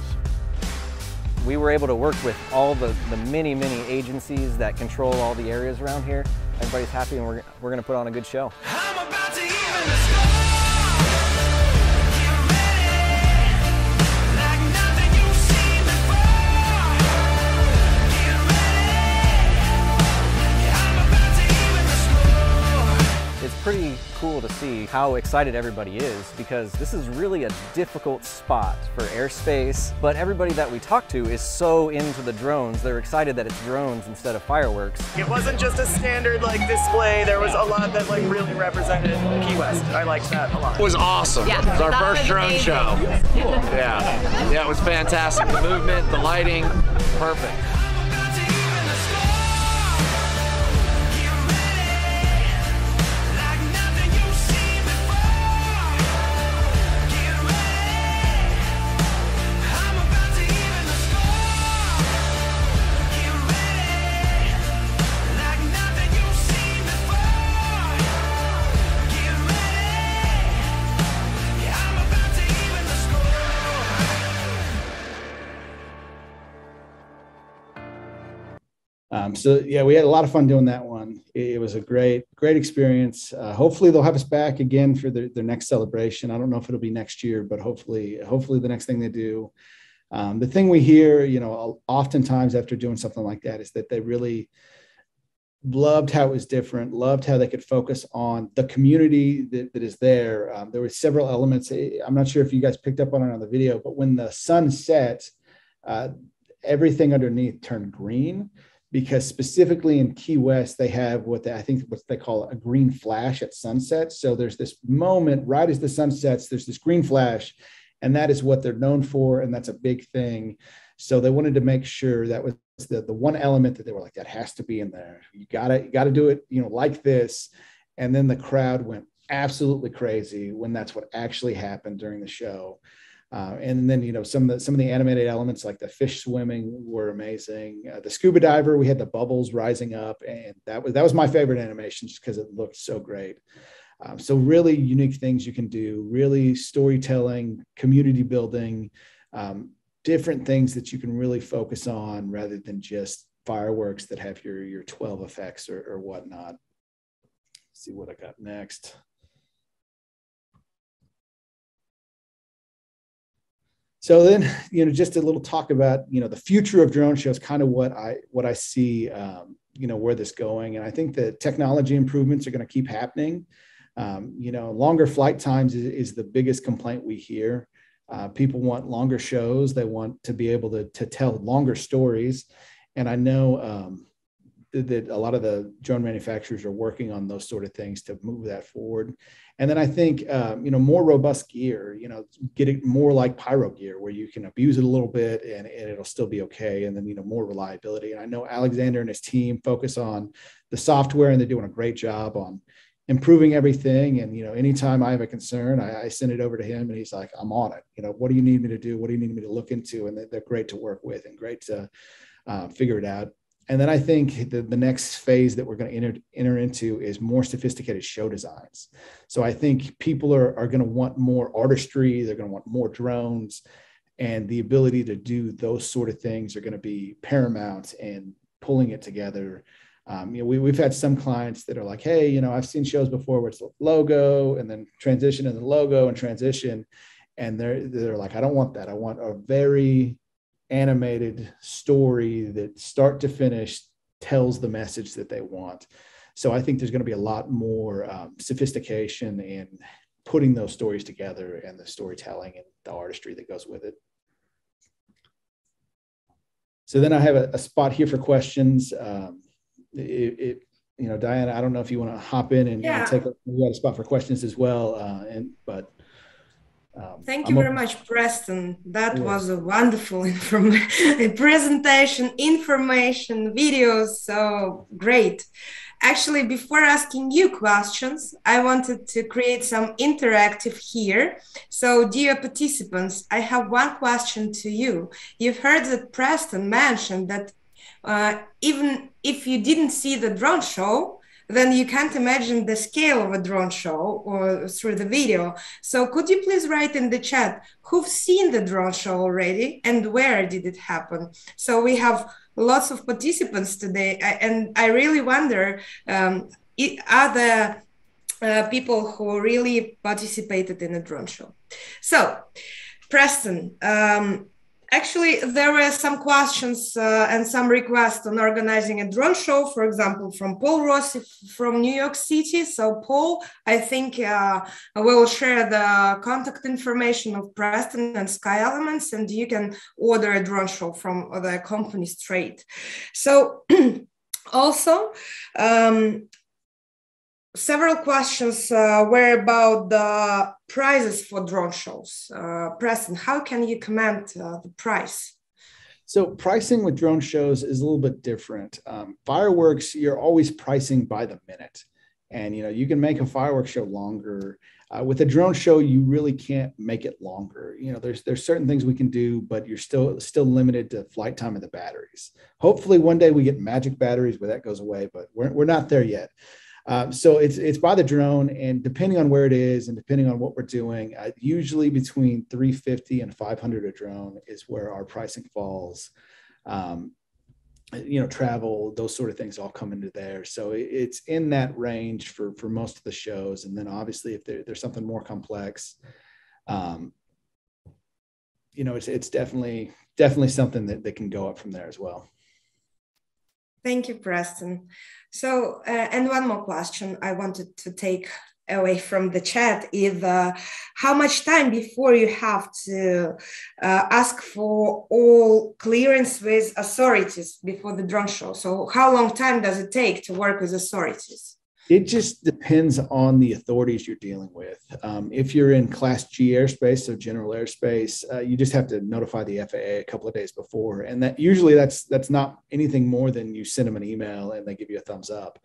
We were able to work with all the many agencies that control all the areas around here. Everybody's happy, and we're going to put on a good show. I'm about to even the score. It's pretty cool to see how excited everybody is, because this is really a difficult spot for airspace, but everybody that we talk to is so into the drones. They're excited that it's drones instead of fireworks. It wasn't just a standard display. There was a lot that really represented Key West. I liked that a lot. It was awesome. Yeah, it was our first drone show. Yeah, it was fantastic. The movement, the lighting, perfect. So yeah, we had a lot of fun doing that one. It was a great experience. Hopefully they'll have us back again for their next celebration. I don't know if it'll be next year, but hopefully the next thing they do. The thing we hear, oftentimes after doing something like that is that they really loved how it was different, loved how they could focus on the community that is there. There were several elements. I'm not sure if you guys picked up on it on the video, but when the sun set, everything underneath turned green, because specifically in Key West, they have what they call a green flash at sunset. So there's this moment right as the sun sets, there's this green flash, and that is what they're known for. And that's a big thing. So they wanted to make sure that was the one element that they were like, that has to be in there. You gotta do it, like this. And then the crowd went absolutely crazy when that's what actually happened during the show. And then, some of the animated elements like the fish swimming were amazing. The scuba diver, we had the bubbles rising up, and that was my favorite animation just because it looked so great. So really unique things you can do, really storytelling, community building, different things that you can really focus on rather than just fireworks that have your 12 effects or whatnot. Let's see what I got next. So then, just a little talk about, the future of drone shows, kind of what I see, where this going. And I think that technology improvements are going to keep happening. Longer flight times is the biggest complaint we hear. People want longer shows. They want to be able to tell longer stories. And I know that a lot of the drone manufacturers are working on those sort of things to move that forward. And then I think, more robust gear, get it more like pyro gear where you can abuse it a little bit and it'll still be okay. And then, more reliability. And I know Alexander and his team focus on the software, and they're doing a great job on improving everything. And, anytime I have a concern, I send it over to him and he's like, I'm on it. What do you need me to do? What do you need me to look into? And they're great to work with and great to figure it out. And then I think the next phase that we're going to enter into is more sophisticated show designs. So I think people are going to want more artistry. They're going to want more drones, and the ability to do those sort of things are going to be paramount in pulling it together. We've had some clients that are like, hey, I've seen shows before where it's a logo and then transition and then logo and transition. And they're like, I don't want that. I want a very animated story that start to finish tells the message that they want. So I think there's going to be a lot more sophistication in putting those stories together and the storytelling and the artistry that goes with it. So then I have a spot here for questions. Diana, I don't know if you want to hop in and we got a spot for questions as well. Thank you very much, Preston. That was a wonderful presentation, information, videos, so great. Actually, before asking you questions, I wanted to create some interactive here. So, dear participants, I have one question to you. You've heard that Preston mentioned that even if you didn't see the drone show, then you can't imagine the scale of a drone show or through the video. So could you please write in the chat who've seen the drone show already and where did it happen? So we have lots of participants today, and I really wonder, are there people who really participated in a drone show? So, Preston, actually, there were some questions and some requests on organizing a drone show, for example, from Paul Rossi from New York City. So, Paul, I think we'll share the contact information of Preston and Sky Elements, and you can order a drone show from the company straight. So, also, several questions were about the prices for drone shows. Preston, how can you comment the price? So pricing with drone shows is a little bit different. Fireworks, you're always pricing by the minute. And, you can make a fireworks show longer. With a drone show, you really can't make it longer. There's certain things we can do, but you're still limited to flight time of the batteries. Hopefully one day we get magic batteries where that goes away, but we're not there yet. So it's by the drone, and depending on where it is and depending on what we're doing, usually between $350 and $500 a drone is where our pricing falls. travel, those sort of things all come into there. So it's in that range for most of the shows. And then obviously if there's something more complex, it's definitely something that can go up from there as well. Thank you, Preston. So, and one more question I wanted to take away from the chat is how much time before you have to ask for all clearance with authorities before the drone show? So how long time does it take to work with authorities? It just depends on the authorities you're dealing with. If you're in Class G airspace, so general airspace, you just have to notify the FAA a couple of days before. And that usually that's not anything more than you send them an email and they give you a thumbs up.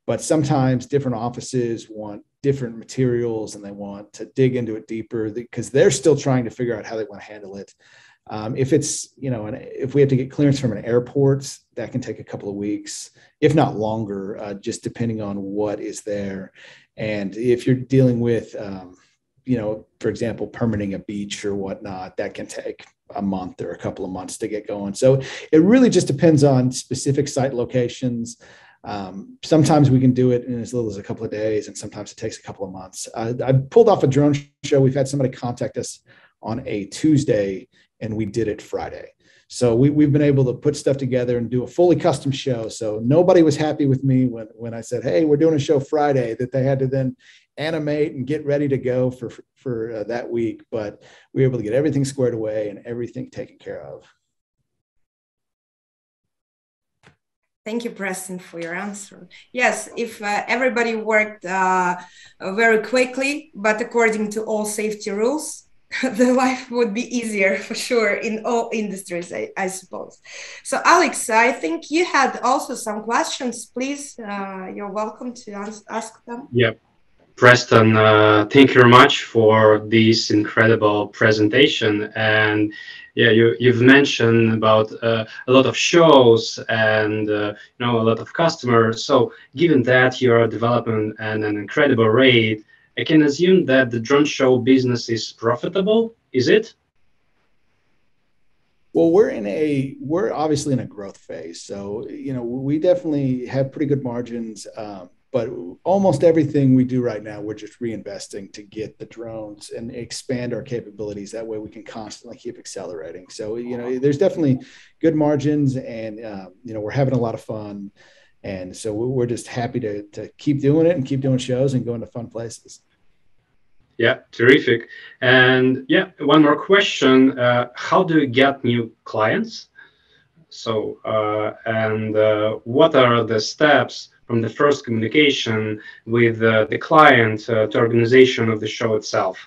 But sometimes different offices want different materials and they want to dig into it deeper because they're still trying to figure out how they want to handle it. If it's, if we have to get clearance from an airport, that can take a couple of weeks, if not longer, just depending on what is there. And if you're dealing with, for example, permitting a beach or whatnot, that can take a month or a couple of months to get going. So it really just depends on specific site locations. Sometimes we can do it in as little as a couple of days, and sometimes it takes a couple of months. I pulled off a drone show. We've had somebody contact us on a Tuesday, and we did it Friday. So we've been able to put stuff together and do a fully custom show. So nobody was happy with me when I said, hey, we're doing a show Friday, that they had to then animate and get ready to go for that week. But we were able to get everything squared away and everything taken care of. Thank you, Preston, for your answer. Yes, if everybody worked very quickly, but according to all safety rules, the life would be easier for sure in all industries, I suppose. So, Alex, I think you had also some questions. Please, you're welcome to ask them. Yep. Preston, thank you very much for this incredible presentation. And yeah, you've mentioned about a lot of shows and a lot of customers. So given that you're developing at an incredible rate, I can assume that the drone show business is profitable. Is it? Well, we're obviously in a growth phase. So, we definitely have pretty good margins. But almost everything we do right now, we're just reinvesting to get the drones and expand our capabilities. That way we can constantly keep accelerating. So, there's definitely good margins and, we're having a lot of fun. And so we're just happy to keep doing it and keep doing shows and going to fun places. Yeah, terrific. And yeah, one more question. How do you get new clients? So, what are the steps from the first communication with the client to organization of the show itself?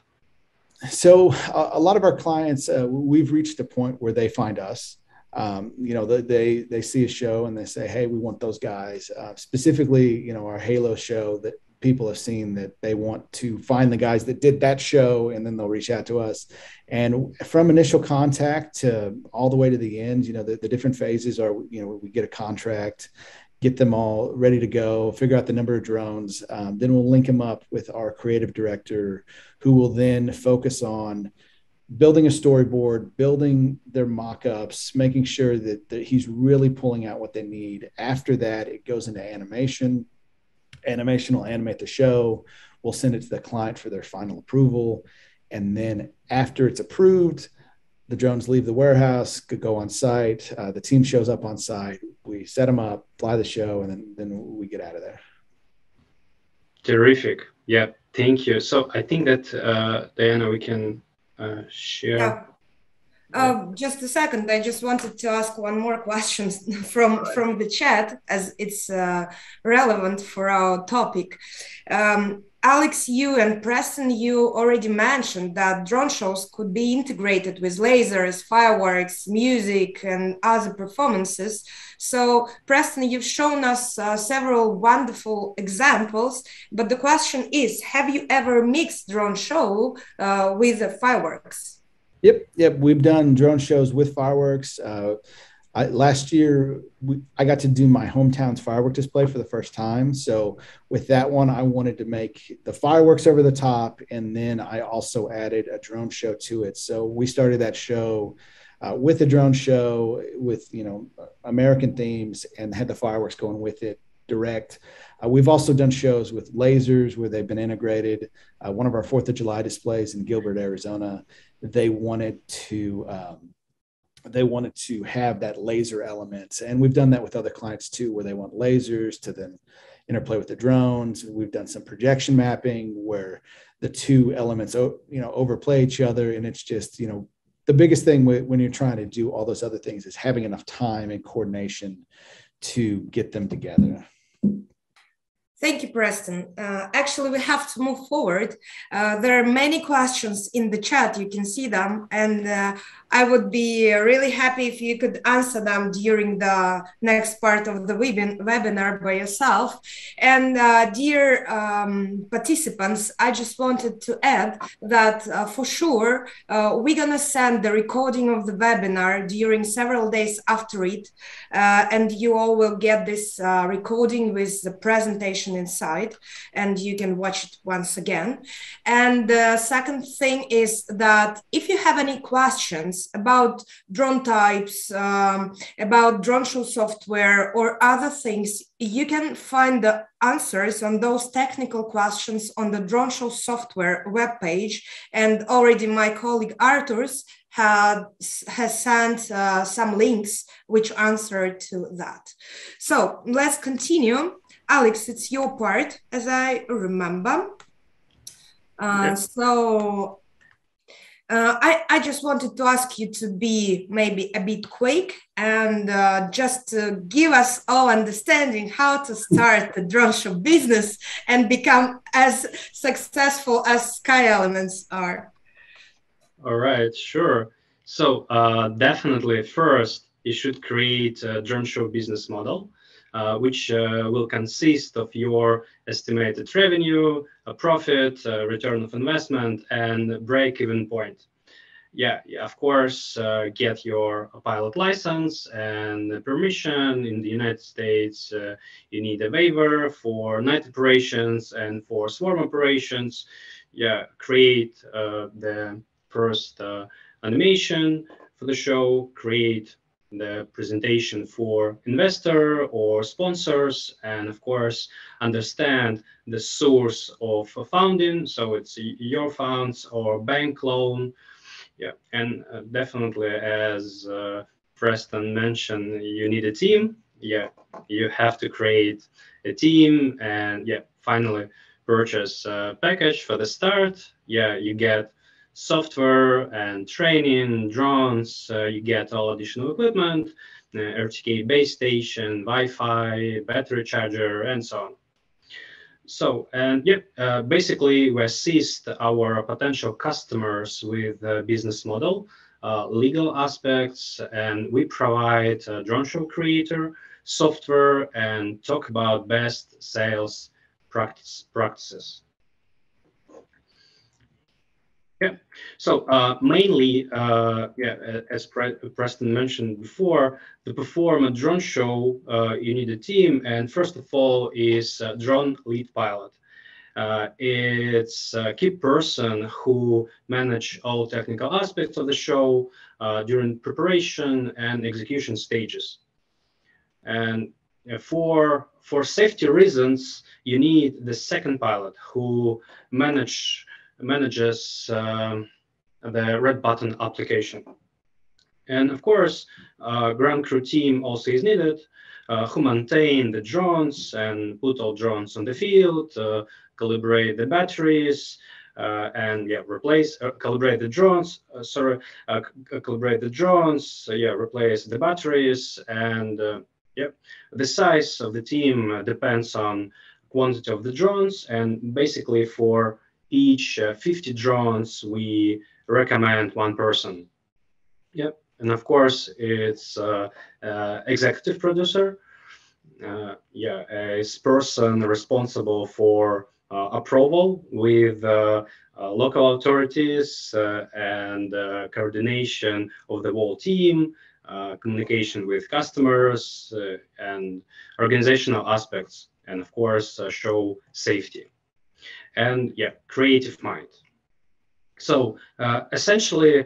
So a lot of our clients, we've reached a point where they find us. They see a show and they say, hey, we want those guys. Specifically, our Halo show that people have seen, that they want to find the guys that did that show, and then they'll reach out to us. And from initial contact to all the way to the end, the different phases are, we get a contract, get them all ready to go, figure out the number of drones. Then we'll link them up with our creative director, who will then focus on building a storyboard, building their mock-ups, making sure that he's really pulling out what they need. After that, it goes into animation. Animation will animate the show. We'll send it to the client for their final approval. And then after it's approved, the drones leave the warehouse, could go on site. The team shows up on site. We set them up, fly the show, and then we get out of there. Terrific. Yeah, thank you. So I think that, Diana, we can share. Yeah. Just a second. I just wanted to ask one more question from the chat, as it's relevant for our topic. Alex, you and Preston, you already mentioned that drone shows could be integrated with lasers, fireworks, music, and other performances. So, Preston, you've shown us several wonderful examples, but the question is, have you ever mixed drone show with fireworks? Yep. We've done drone shows with fireworks. Last year, I got to do my hometown's firework display for the first time. So with that one, I wanted to make the fireworks over the top. And then I also added a drone show to it. So we started that show with a drone show with, American themes, and had the fireworks going with it direct. We've also done shows with lasers where they've been integrated. One of our 4th of July displays in Gilbert, Arizona, they wanted to have that laser element. And we've done that with other clients too, where they want lasers to then interplay with the drones. We've done some projection mapping where the two elements, overplay each other. And it's just, the biggest thing when you're trying to do all those other things is having enough time and coordination to get them together. Thank you, Preston. Actually, we have to move forward. There are many questions in the chat. You can see them. And I would be really happy if you could answer them during the next part of the webinar by yourself. And dear participants, I just wanted to add that for sure, we're going to send the recording of the webinar during several days after it. And you all will get this recording with the presentation inside, and you can watch it once again. And the second thing is that if you have any questions about drone types, about drone show software or other things, you can find the answers on those technical questions on the drone show software webpage. And already my colleague Arthurs has sent some links which answer to that. So let's continue. Alex, it's your part, as I remember. So I just wanted to ask you to be maybe a bit quick and just to give us all understanding how to start the drone show business and become as successful as Sky Elements are. All right, sure. So definitely first, you should create a drone show business model, which will consist of your estimated revenue, profit, return of investment, and break-even point. Yeah, of course, get your pilot license and permission. In the United States, you need a waiver for night operations and for swarm operations. Yeah, create the first animation for the show, create the presentation for investor or sponsors, and of course understand the source of funding, so it's your funds or bank loan. Yeah, and definitely, as Preston mentioned, you need a team. Yeah, you have to create a team, and yeah, finally purchase a package for the start. Yeah, you get software and training, drones, you get all additional equipment, RTK base station, Wi-Fi, battery charger, and so on. So, and yeah, basically we assist our potential customers with the business model, legal aspects, and we provide a drone show creator, software, and talk about best sales practices. Yeah, so mainly, as Preston mentioned before, to perform a drone show, you need a team, and first of all is a drone lead pilot. It's a key person who manage all technical aspects of the show during preparation and execution stages. And for safety reasons, you need the second pilot who manages the red button application. And of course, ground crew team also is needed, who maintain the drones and put all drones on the field, calibrate the batteries, and yeah, calibrate the drones, calibrate the drones, replace the batteries, and yeah, the size of the team depends on quantity of the drones, and basically for each 50 drones, we recommend one person. Yep, and of course, it's executive producer. Is person responsible for approval with local authorities and coordination of the whole team, communication with customers, and organizational aspects, and of course, show safety. And yeah, creative mind. So essentially,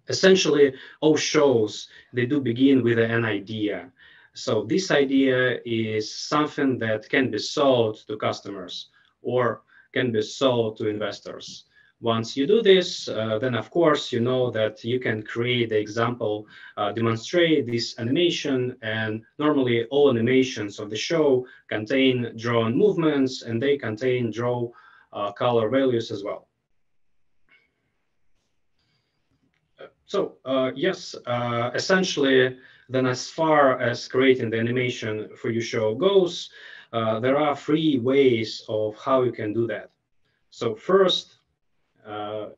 essentially, all shows, they do begin with an idea. So this idea is something that can be sold to customers or can be sold to investors. Once you do this, then of course you know that you can create the example, demonstrate this animation, and normally all animations of the show contain drawn movements and they contain draw color values as well. So yes, essentially, then as far as creating the animation for your show goes, there are three ways of how you can do that. So first, that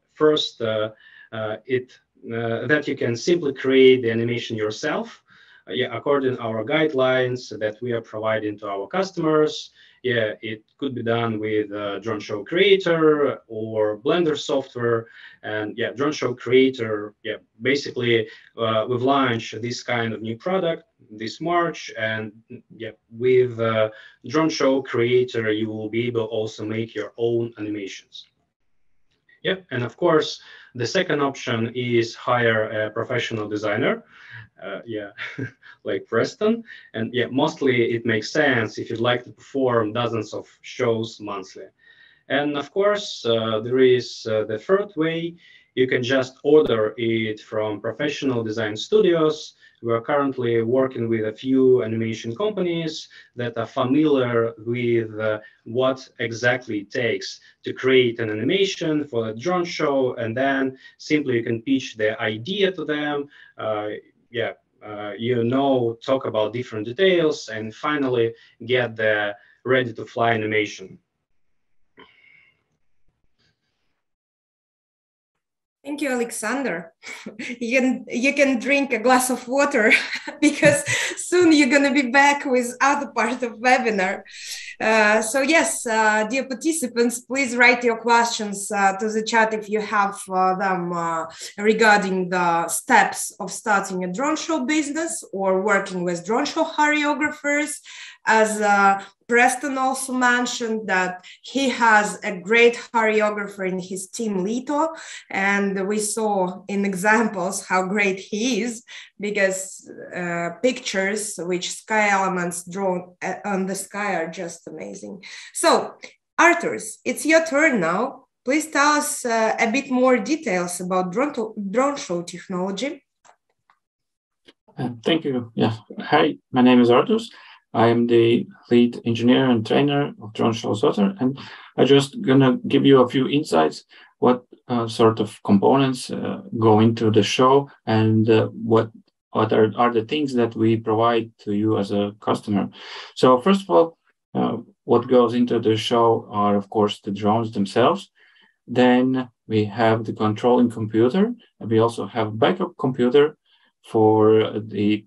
you can simply create the animation yourself. Yeah, according to our guidelines that we are providing to our customers. Yeah, it could be done with Drone Show Creator or Blender software. And yeah, Drone Show Creator, yeah, basically we've launched this kind of new product this March. And yeah, with Drone Show Creator, you will be able also make your own animations. Yeah, and of course, the second option is hire a professional designer. Yeah, like Preston. And yeah, mostly it makes sense if you'd like to perform dozens of shows monthly. And of course, there is the third way. You can just order it from professional design studios. We are currently working with a few animation companies that are familiar with what exactly it takes to create an animation for a drone show. And then simply you can pitch the idea to them. Yeah, talk about different details and finally get the ready to fly animation. Thank you, Alexander. You can drink a glass of water because soon you're going to be back with other part of webinar. So yes, dear participants, please write your questions to the chat if you have them regarding the steps of starting a drone show business or working with drone show choreographers. As Preston also mentioned that he has a great choreographer in his team, Lito, and we saw in examples how great he is because pictures which sky elements drawn on the sky are just amazing. So, Arturs, it's your turn now. Please tell us a bit more details about drone show technology. Thank you. Yeah. Hi, my name is Arturs. I am the lead engineer and trainer of Drone Show Software, and I'm just gonna give you a few insights what sort of components go into the show and what are the things that we provide to you as a customer. So first of all, what goes into the show are of course the drones themselves. Then we have the controlling computer, and we also have backup computer for the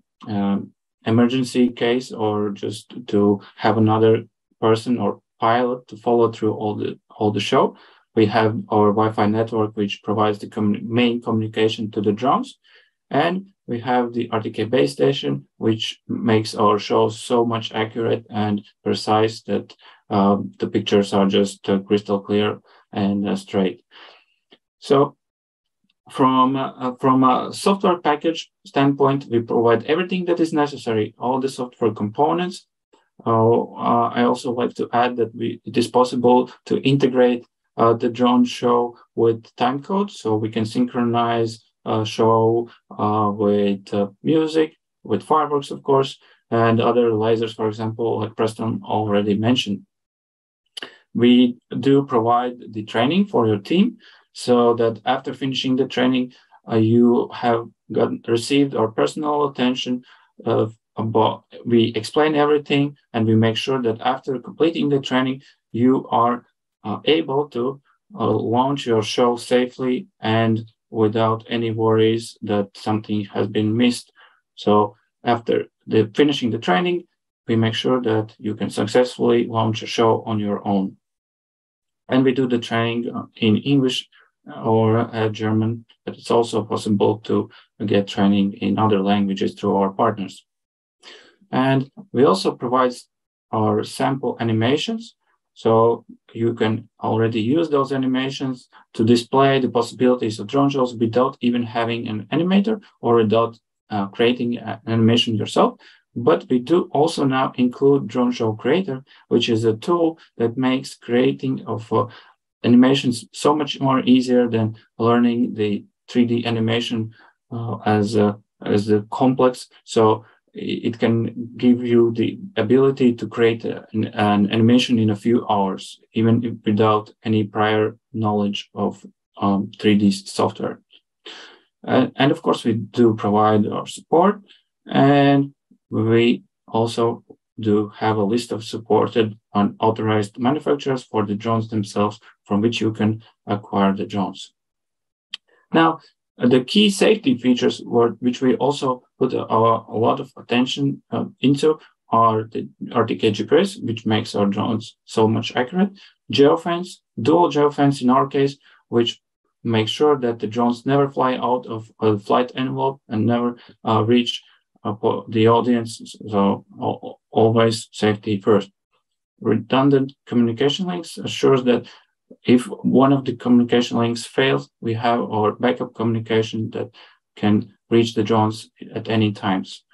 emergency case or just to have another person or pilot to follow through all the show. We have our Wi-Fi network, which provides the main communication to the drones. And we have the RTK base station, which makes our shows so much accurate and precise that the pictures are just crystal clear and straight. So from a software package standpoint, we provide everything that is necessary, all the software components. I also like to add that it is possible to integrate the drone show with timecode, so we can synchronize a show with music, with fireworks, of course, and other lasers, for example, like Preston already mentioned. We do provide the training for your team, so that after finishing the training, you have received our personal attention. We explain everything, and we make sure that after completing the training, you are able to launch your show safely and without any worries that something has been missed. So after finishing the training, we make sure that you can successfully launch a show on your own. And we do the training in English or German, but it's also possible to get training in other languages through our partners. And we also provide our sample animations. So you can already use those animations to display the possibilities of drone shows without even having an animator or without creating an animation yourself. But we do also now include Drone Show Creator, which is a tool that makes creating of animations so much more easier than learning the 3D animation as a complex. So it can give you the ability to create an animation in a few hours, even without any prior knowledge of 3D software. And of course, we do provide our support, and we also do have a list of supported and authorized manufacturers for the drones themselves, from which you can acquire the drones. Now, the key safety features which we also put a lot of attention into are the RTK GPS, which makes our drones so much accurate, geofence, dual geofence in our case, which makes sure that the drones never fly out of a flight envelope and never reach the audience. So always safety first. Redundant communication links assures that if one of the communication links fails, we have our backup communication that can reach the drones at any times.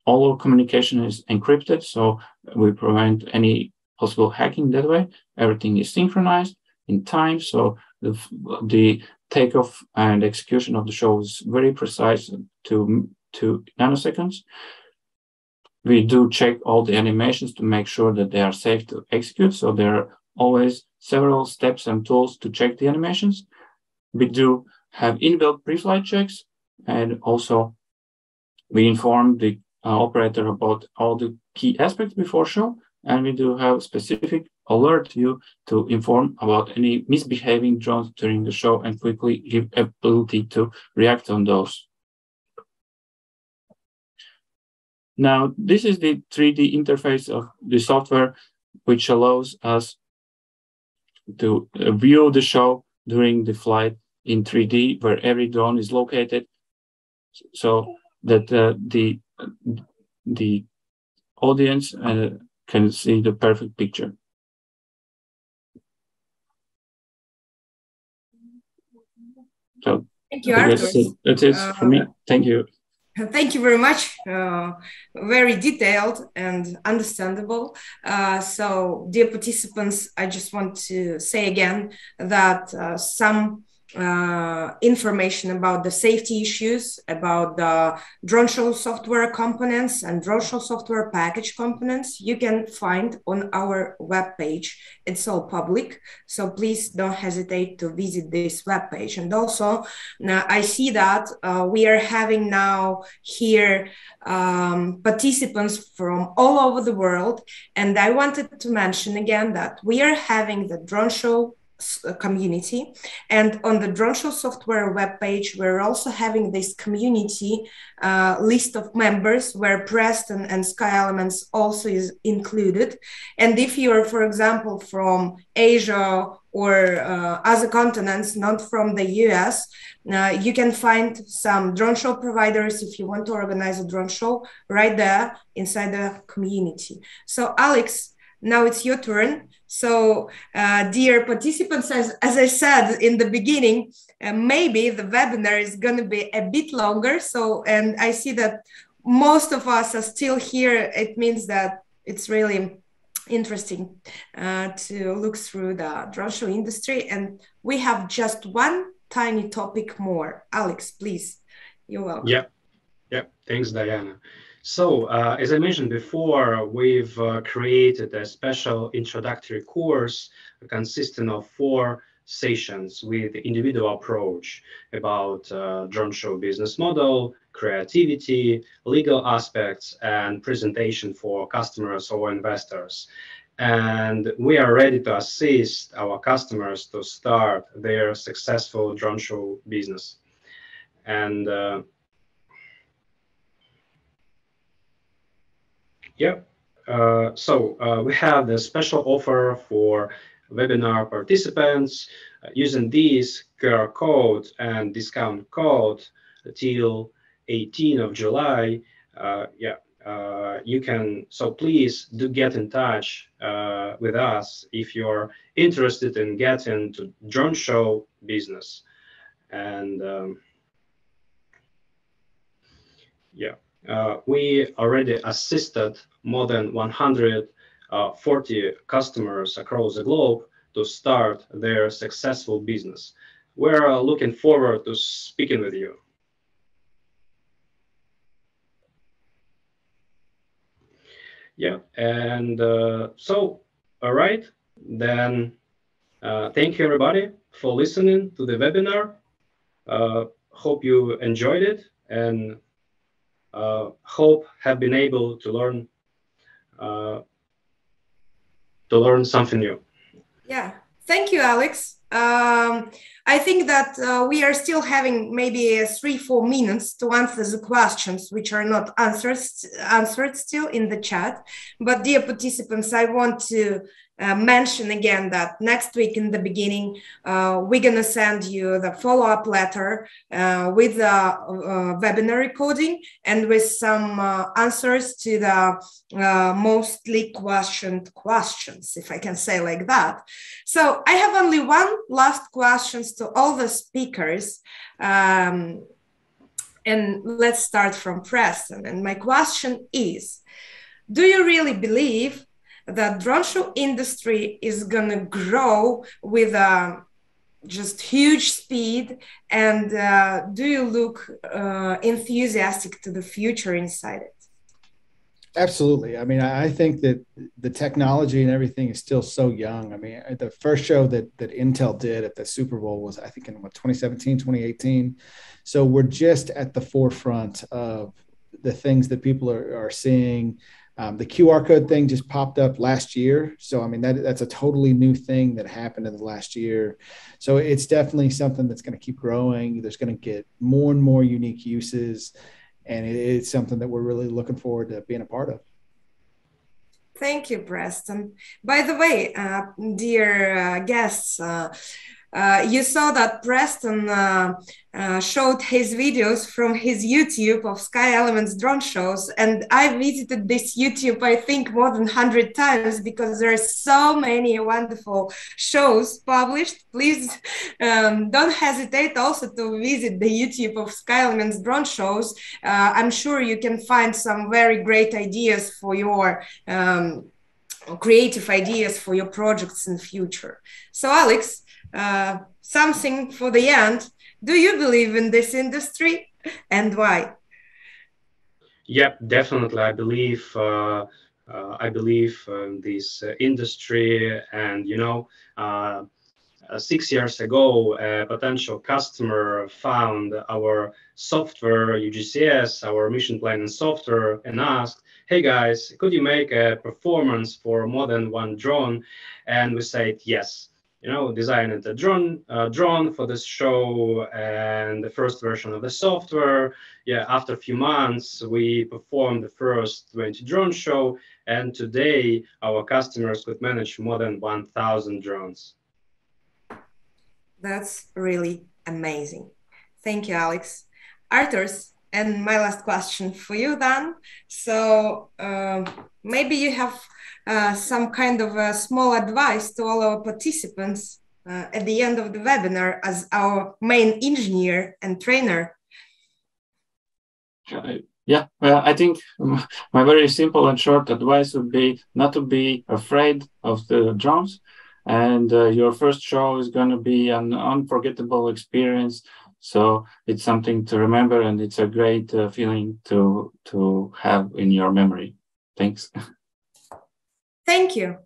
All our communication is encrypted, so we prevent any possible hacking that way. Everything is synchronized in time, so the takeoff and execution of the show is very precise to nanoseconds. We do check all the animations to make sure that they are safe to execute, so there are always several steps and tools to check the animations. We do have inbuilt pre-flight checks, and also we inform the operator about all the key aspects before show, and we do have specific alert you to inform about any misbehaving drones during the show and quickly give ability to react on those. Now, this is the 3D interface of the software, which allows us to view the show during the flight in 3D, where every drone is located, so that the audience can see the perfect picture. So thank you, Artur. That's it for me. Thank you. Thank you very much. Very detailed and understandable. So, dear participants, I just want to say again that some information about the safety issues, about the drone show software components and drone show software package components, you can find on our webpage. It's all public, so please don't hesitate to visit this webpage. And also, I see that we are having now here participants from all over the world, and I wanted to mention again that we are having the drone show community, and on the drone show software webpage we're also having this community list of members where Preston and Sky Elements also is included. And if you're, for example, from Asia or other continents, not from the US, you can find some drone show providers if you want to organize a drone show right there inside the community. So Alex, now it's your turn. So, dear participants, as I said in the beginning, maybe the webinar is going to be a bit longer. So, and I see that most of us are still here. It means that it's really interesting to look through the drone show industry. And we have just one tiny topic more. Alex, please. You're welcome. Yeah. Thanks, Diana. So, as I mentioned before, we've created a special introductory course consisting of 4 sessions with individual approach about drone show business model, creativity, legal aspects, and presentation for customers or investors. And we are ready to assist our customers to start their successful drone show business. And we have the special offer for webinar participants using this QR code and discount code till 18th of July. you can, so please do get in touch with us if you're interested in getting to drone show business. And we already assisted more than 140 customers across the globe to start their successful business. We're looking forward to speaking with you. Yeah, and so, all right, then thank you everybody for listening to the webinar. Hope you enjoyed it, and hope have been able to learn something new. Yeah, thank you, Alex. I think that we are still having maybe 3-4 minutes to answer the questions which are not answered still in the chat. But dear participants, I want to mention again that next week in the beginning, we're going to send you the follow-up letter with the webinar recording and with some answers to the mostly questioned questions, if I can say like that. So I have only one last question to all the speakers. And let's start from Preston. And my question is, do you really believe that drone show industry is going to grow with just huge speed? And do you look enthusiastic to the future inside it? Absolutely. I mean, I think that the technology and everything is still so young. I mean, the first show that Intel did at the Super Bowl was, I think, in 2017, 2018. So we're just at the forefront of the things that people are seeing. The QR code thing just popped up last year. So, I mean, that's a totally new thing that happened in the last year. So it's definitely something that's going to keep growing. There's going to get more and more unique uses. And it's something that we're really looking forward to being a part of. Thank you, Preston. By the way, dear guests, you saw that Preston showed his videos from his YouTube of Sky Elements drone shows. And I visited this YouTube, I think, more than 100 times because there are so many wonderful shows published. Please don't hesitate also to visit the YouTube of Sky Elements drone shows. I'm sure you can find some very great ideas for your creative ideas for your projects in the future. So, Alex, something for the end. Do you believe in this industry and why? Yep, definitely. I believe in this industry, and 6 years ago, a potential customer found our software, UGCS, our mission planning software, and asked, "Hey guys, could you make a performance for more than one drone?" And we said yes. Designed a drone for this show and the first version of the software. Yeah, after a few months, we performed the first 20 drone show, and today our customers could manage more than 1,000 drones. That's really amazing. Thank you, Alex. Arthurs, and my last question for you then. So maybe you have some kind of a small advice to all our participants at the end of the webinar as our main engineer and trainer. Yeah, I think my very simple and short advice would be not to be afraid of the drones. And your first show is going to be an unforgettable experience. So it's something to remember, and it's a great feeling to have in your memory. Thanks. Thank you.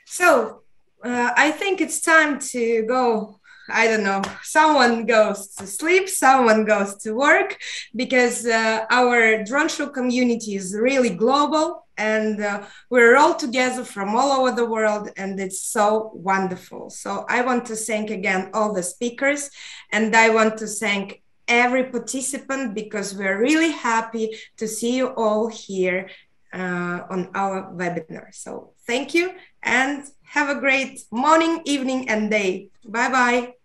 So I think it's time to go. I don't know, someone goes to sleep, someone goes to work, because our drone show community is really global, and we're all together from all over the world, and it's so wonderful. So I want to thank again all the speakers, and I want to thank every participant, because we're really happy to see you all here on our webinar. So thank you, and have a great morning, evening, and day. Bye-bye.